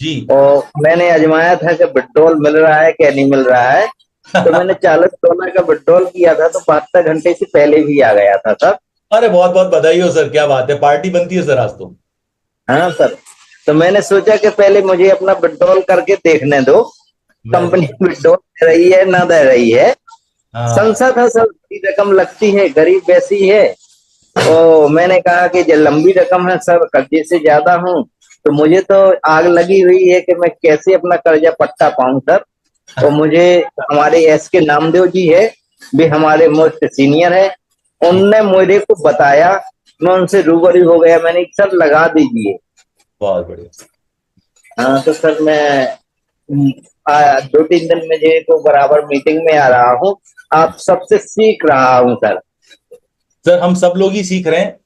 जी। और मैंने आजमाया था कि विड्रॉल मिल रहा है क्या नहीं मिल रहा है। तो मैंने $40 का विड्रॉल किया था, तो 72 घंटे से पहले भी आ गया था सर। अरे बहुत बहुत बधाई हो सर, क्या बात है, पार्टी बनती है सर आज तो। हाँ सर, तो मैंने सोचा कि पहले मुझे अपना विड्रॉल करके देखने दो, कंपनी विड्रॉल दे रही है ना दे रही है। संसद है सर, बड़ी रकम लगती है, गरीब वैसी है। तो मैंने कहा कि जो लंबी रकम है सर, कर्जे से ज्यादा हूँ, तो मुझे तो आग लगी हुई है कि मैं कैसे अपना कर्जा पट्टा पाऊं सर। तो मुझे हमारे के नामदेव जी है, वे हमारे मोस्ट सीनियर है, उनने मुझे को बताया, मैं उनसे रूबरू हो गया, मैंने सर लगा दीजिए। बहुत बढ़िया। हाँ तो सर मैं 2-3 दिन में जो तो बराबर मीटिंग में आ रहा हूँ, आप सबसे सीख रहा हूँ सर। सर हम सब लोग ही सीख रहे हैं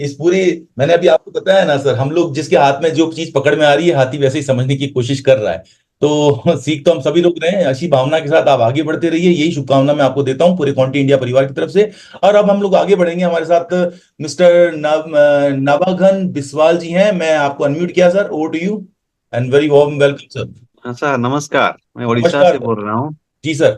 इस पूरी, मैंने अभी आपको बताया ना सर, हम लोग जिसके हाथ में जो चीज पकड़ में आ रही है, हाथी वैसे ही समझने की कोशिश कर रहा है। तो सीख तो हम सभी लोग रहे हैं, अच्छी भावना के साथ आप आगे बढ़ते रहिए, यही शुभकामना मैं आपको देता हूं पूरे क्वांटी इंडिया परिवार की तरफ से। और अब हम लोग आगे बढ़ेंगे, हमारे साथ मिस्टर नवाघन बिस्वाल जी हैं, मैं आपको अनम्यूट किया sir, over to you and very warm welcome sir. Sir नमस्कार, मैं उड़ीसा नमस्कार से सर। बोल रहा हूँ। जी सर,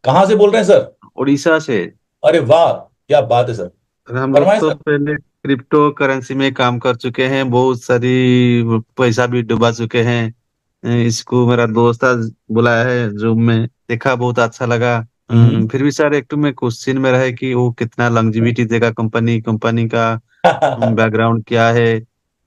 कहाँ से बोल रहे हैं सर? उड़ीसा से। अरे वाह, क्या बात है सर, हम लोग फरमाएं तो सर। पहले क्रिप्टो करेंसी में काम कर चुके हैं, बहुत सारी पैसा भी डुबा चुके हैं। इसको मेरा दोस्त आज बुलाया है जूम में, देखा बहुत अच्छा लगा। फिर भी सर एक तो मैं क्वेश्चन में रहे कि वो कितना लॉन्जिविटी देगा, कंपनी कंपनी का बैकग्राउंड क्या है,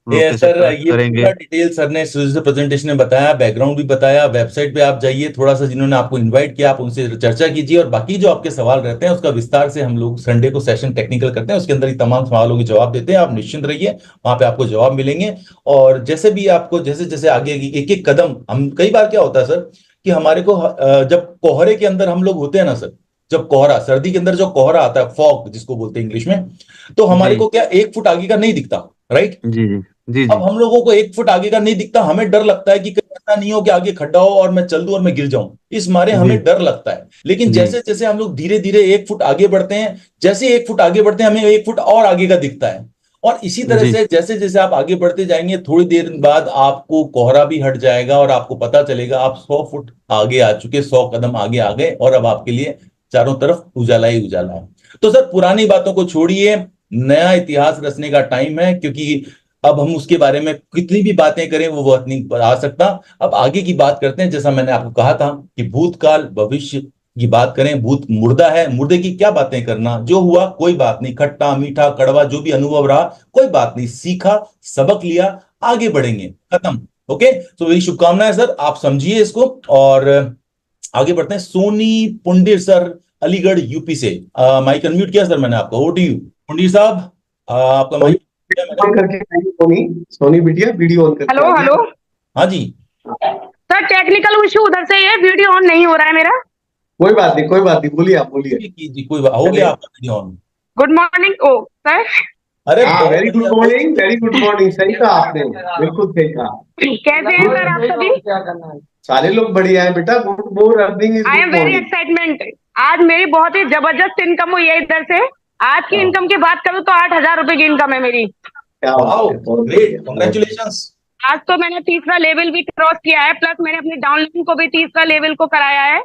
हम लोग ये कैसे सर, ट्रस्ट ये करेंगे। पूरा डिटेल सर ने प्रेजेंटेशन में बताया, बैकग्राउंड भी बताया, वेबसाइट पे आप जाइए, थोड़ा सा जिन्होंने आपको इनवाइट किया आप उनसे चर्चा कीजिए, और बाकी जो आपके सवाल रहते हैं उसका विस्तार से हम लोग संडे को सेशन टेक्निकल करते हैं, उसके अंदर ही तमाम सवालों के जवाब देते हैं। आप निश्चिंत रहिए, वहां पे आपको जवाब मिलेंगे। और जैसे भी आपको जैसे जैसे आगे एक एक कदम, हम कई बार क्या होता है सर कि हमारे को जब कोहरे के अंदर हम लोग होते हैं ना सर, जब कोहरा, सर्दी के अंदर जो कोहरा आता है, फॉग जिसको बोलते हैं इंग्लिश में, तो हमारे जी को क्या 1 फुट आगे का नहीं दिखता, राइट? जी जी जी अब जी हम लोगों को 1 फुट आगे का नहीं दिखता, हमें डर लगता है कि कहीं ऐसा नहीं हो कि आगे खड्डा हो और मैं चल दूं और मैं गिर जाऊं, इस मारे जी हमें डर लगता है। लेकिन जी जैसे जैसे हम लोग धीरे धीरे 1 फुट आगे बढ़ते हैं, जैसे 1 फुट आगे बढ़ते हैं हमें 1 फुट और आगे का दिखता है। और इसी तरह जी से जैसे जैसे आप आगे बढ़ते जाएंगे, थोड़ी देर बाद आपको कोहरा भी हट जाएगा और आपको पता चलेगा आप 100 फुट आगे आ चुके, 100 कदम आगे आ गए, और अब आपके लिए चारों तरफ उजाला ही उजाला है। तो सर पुरानी बातों को छोड़िए, नया इतिहास रचने का टाइम है, क्योंकि अब हम उसके बारे में कितनी भी बातें करें वो वक्त नहीं आ सकता। अब आगे की बात करते हैं, जैसा मैंने आपको कहा था कि भूतकाल भविष्य की बात करें, भूत मुर्दा है, मुर्दे की क्या बातें करना, जो हुआ कोई बात नहीं, खट्टा मीठा कड़वा जो भी अनुभव रहा कोई बात नहीं, सीखा, सबक लिया, आगे बढ़ेंगे, खत्म। ओके, तो मेरी शुभकामनाएं सर, आप समझिए इसको और आगे बढ़ते हैं। सोनी पुंडीर सर, अलीगढ़ यूपी से, माइक अनम्यूट किया सर मैंने आपका, ओवर टू यू पुंडीर साहब, आपका माइक ऑन करके आइए, सोनी, सोनी बिटिया वीडियो ऑन करके हेलो आइए। हेलो हाँ जी। सर, टेक्निकल इशू उधर से ही है, वीडियो ऑन नहीं हो रहा है मेरा। कोई बात नहीं, कोई बात नहीं, बोलिए, आप बोलिए। जी कोई बात, हो गया आपका वीडियो ऑन। Good morning. ओ सर, अरे हाँ, बहुत वेरी गुड बढ़िया। मॉर्निंग, वेरी गुड मॉर्निंग, सही कहा आपने, बिल्कुल सही कहा। कैसे हैं सर आप सभी? सारे लोग बढ़िया है बेटा, good more earning is I good am very morning. Excitement. आज मेरी बहुत ही जबरदस्त इनकम हुई है इधर से। आज की इनकम की बात करूँ तो 8,000 रुपए की इनकम है मेरी। क्या वाओ, बात है, बहुत ग्रेट, बढ़िया, बहुत कांग्रेचुलेशंस। आज तो मैंने 30वां लेवल भी क्रॉस किया है, प्लस मैंने अपनी डाउनलाइन को भी 30वां लेवल को कराया है,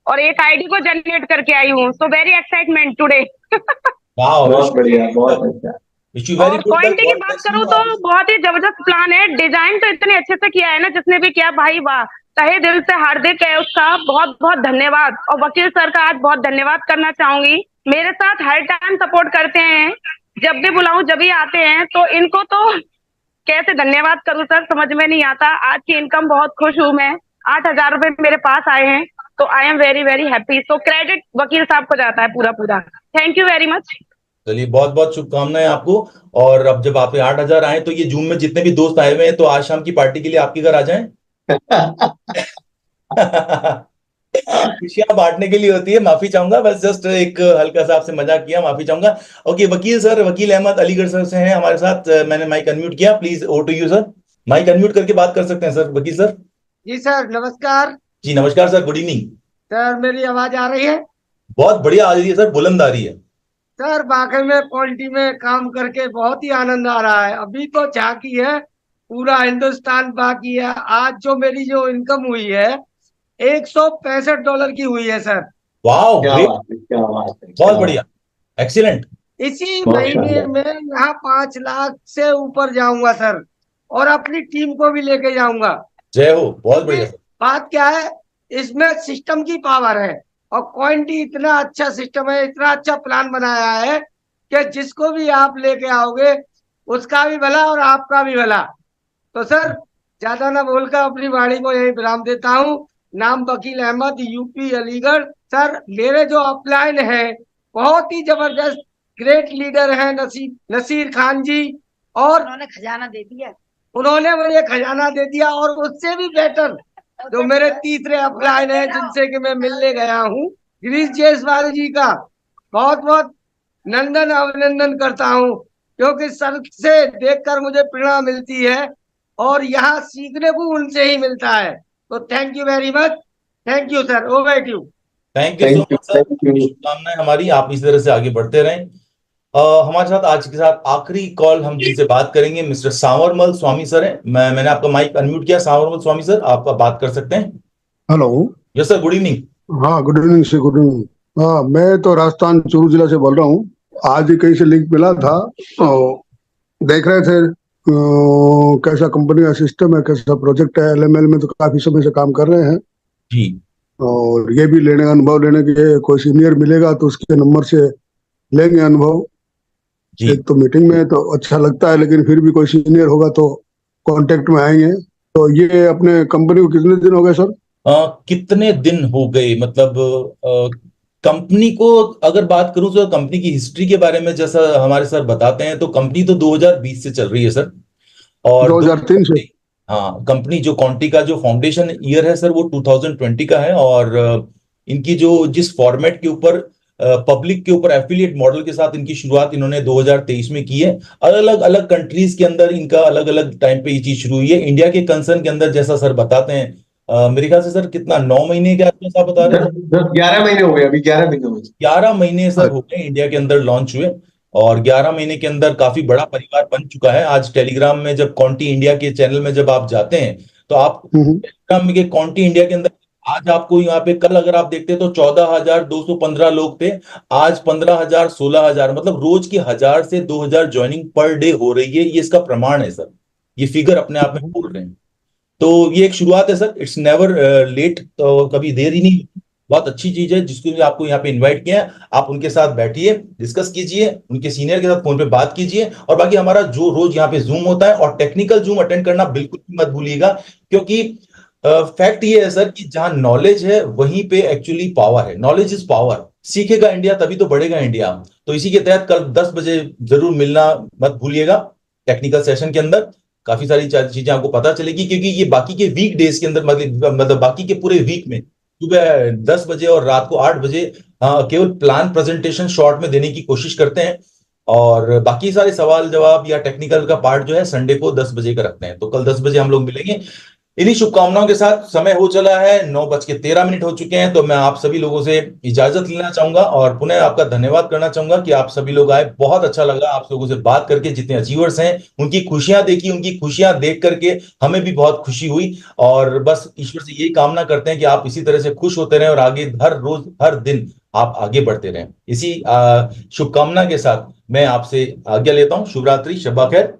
और एक आईडी को जनरेट करके आई हूँ। So very excitement today. Wow, बहुत बढ़िया, बहुत अच्छा। विश यू वेरी और गुड लक, क्वालिटी की गॉड बात ब्लेस करूँ यू। तो बहुत ही जबरदस्त प्लान है। डिजाइन तो इतने अच्छे से किया है ना, जिसने भी किया भाई वाह, तहे दिल से हार्दिक है उसका बहुत बहुत धन्यवाद। और वकील सर का आज बहुत धन्यवाद करना चाहूंगी, मेरे साथ हर टाइम सपोर्ट करते हैं, जब भी बुलाऊं जब भी आते हैं। तो इनको तो कैसे धन्यवाद करूं सर, समझ में नहीं आता। आज की इनकम बहुत खुश हूं मैं, 8,000 रुपए मेरे पास आए हैं, तो I am very very happy. तो क्रेडिट वकील साहब को जाता है पूरा पूरा। Thank you very much. चलिए बहुत बहुत शुभकामनाएं आपको। और अब जब आपके 8,000 आए तो ये जूम में जितने भी दोस्त आए हुए हैं तो आज शाम की पार्टी के लिए आपके घर आ जाएं। खुशियां बांटने के लिए होती है, माफी चाहूंगा, बस जस्ट एक हल्का सा आपसे मजाक किया, माफी चाहूंगा। ओके, वकील सर, वकील अहमद अलीगढ़ सर से हैं हमारे साथ। मैंने माइक अनम्यूट किया, please over to you sir. Mic unmute करके बात कर सकते हैं सर, वकील सर। जी सर, नमस्कार। जी नमस्कार सर, गुड इवनिंग। सर मेरी आवाज आ रही है? बहुत बढ़िया आ रही है सर, बुलंद आ रही है। सर वाकई में क्वालिटी में काम करके बहुत ही आनंद आ रहा है। अभी तो झांकी है, पूरा हिंदुस्तान बाकी है। आज जो इनकम हुई है $165 की हुई है सर। वाह, क्या ग्रेट, बात है, क्या बात है, बहुत क्या बढ़िया, एक्सीलेंट। इसी माशाल्लाह। महीने में यहाँ 5 लाख से ऊपर जाऊंगा सर, और अपनी टीम को भी लेके जाऊंगा। जय हो, बहुत बढ़िया सर। बात क्या है, इसमें सिस्टम की पावर है, और क्वांटी इतना अच्छा सिस्टम है, इतना अच्छा प्लान बनाया है कि जिसको भी आप लेके आओगे उसका भी भला और आपका भी भला। तो सर ज्यादा ना बोलकर अपनी वाणी को यही विराम देता हूँ। नाम वकील अहमद, यूपी अलीगढ़। सर मेरे जो अपलाइन है बहुत ही जबरदस्त ग्रेट लीडर है नसीर खान जी, और उन्होंने खजाना दे दिया। उन्होंने मुझे खजाना दे दिया। और उससे भी बेटर जो मेरे तीसरे अपलाइन है जिनसे कि मैं मिलने गया हूँ, गिरीश जायसवाल जी का बहुत बहुत नंदन अभिनंदन करता हूँ, क्योंकि सर से देखकर मुझे प्रेरणा मिलती है और यहाँ सीखने को उनसे ही मिलता है। तो thank you very much. Thank you sir, over to you. Thank you so thank you, much sir, thank you. शुभकामनाएं हमारी, आप इस तरह से आगे बढ़ते रहें। हमारे साथ आज के साथ आखिरी कॉल हम जिनसे बात करेंगे मिस्टर सांवरमल स्वामी सर हैं। मैंने आपका माइक अनम्यूट किया, सांवरमल स्वामी सर आप बात कर सकते हैं। Hello. Yes sir, good evening. हाँ गुड इवनिंग से, गुड इवनिंग। हाँ मैं तो राजस्थान चूरू जिला से बोल रहा हूँ। आज ही कहीं से लिंक मिला था, तो देख रहे थे कैसा कंपनी का सिस्टम है, कैसा प्रोजेक्ट है। एलएमएल में तो काफी समय से काम कर रहे हैं जी। और ये भी लेने अनुभव लेने के लिए कोई सीनियर मिलेगा तो उसके नंबर से लेंगे अनुभव। जी एक तो मीटिंग में तो अच्छा लगता है, लेकिन फिर भी कोई सीनियर होगा तो कांटेक्ट में आएंगे। तो ये अपने कंपनी को कितने दिन हो गए सर? कितने दिन हो गए, मतलब कंपनी को अगर बात करूं तो कंपनी की हिस्ट्री के बारे में जैसा हमारे सर बताते हैं तो कंपनी तो 2020 से चल रही है सर। और 2003 से? हाँ, कंपनी जो कॉन्टी का जो फाउंडेशन ईयर है सर वो 2020 का है। और इनकी जो जिस फॉर्मेट के ऊपर पब्लिक के ऊपर एफिलिएट मॉडल के साथ इनकी शुरुआत इन्होंने 2023 में की है। अलग अलग कंट्रीज के अंदर इनका अलग अलग टाइम पे ये चीज शुरू हुई है। इंडिया के कंसर्न के अंदर जैसा सर बताते हैं, मेरे ख्याल से सर कितना 9 महीने के आसपास आप बता रहे थे? 11 महीने हो गए, अभी 11 महीने हो गए। 11 महीने सर हो गए इंडिया के अंदर लॉन्च हुए, और 11 महीने के अंदर काफी बड़ा परिवार बन चुका है। आज टेलीग्राम में जब कॉन्टी इंडिया के चैनल में जब आप जाते हैं तो आप टेलीग्राम के कॉन्टी इंडिया के अंदर आज आपको यहाँ पे, कल अगर आप देखते तो 14,215 लोग थे, आज 15,000 16,000, मतलब रोज की 1,000 से 2,000 ज्वाइनिंग पर डे हो रही है। ये इसका प्रमाण है सर, ये फिगर अपने आप में बोल रहे हैं। तो ये एक शुरुआत है सर, इट्स नेवर लेट, तो कभी देर ही नहीं। बहुत अच्छी चीज है जिसको भी आपको यहाँ पे इनवाइट किया है, आप उनके साथ बैठिए, डिस्कस कीजिए, उनके सीनियर के साथ फोन पे बात कीजिए। और बाकी हमारा जो रोज यहाँ पे जूम होता है और टेक्निकल जूम अटेंड करना बिल्कुल भी मत भूलिएगा, क्योंकि फैक्ट ये है सर कि जहां नॉलेज है वहीं पे एक्चुअली पावर है। Knowledge is power. सीखेगा इंडिया तभी तो बढ़ेगा इंडिया। तो इसी के तहत कल 10 बजे जरूर मिलना मत भूलिएगा। टेक्निकल सेशन के अंदर काफी सारी चीजें आपको पता चलेगी, क्योंकि ये बाकी के वीक डेज के अंदर मतलब बाकी के पूरे वीक में सुबह 10 बजे और रात को 8 बजे केवल प्लान प्रेजेंटेशन शॉर्ट में देने की कोशिश करते हैं, और बाकी सारे सवाल जवाब या टेक्निकल का पार्ट जो है संडे को 10 बजे का रखते हैं। तो कल 10 बजे हम लोग मिलेंगे। इन्हीं शुभकामनाओं के साथ समय हो चला है, 9:13 हो चुके हैं। तो मैं आप सभी लोगों से इजाजत लेना चाहूंगा और पुनः आपका धन्यवाद करना चाहूंगा कि आप सभी लोग आए। बहुत अच्छा लगा आप लोगों से बात करके। जितने अचीवर्स हैं उनकी खुशियां देखी, उनकी खुशियां देख करके हमें भी बहुत खुशी हुई। और बस ईश्वर से यही कामना करते हैं कि आप इसी तरह से खुश होते रहें और आगे हर रोज हर दिन आप आगे बढ़ते रहें। इसी शुभकामना के साथ मैं आपसे आज्ञा लेता हूं। शुभ रात्रि, शब्बा खैर।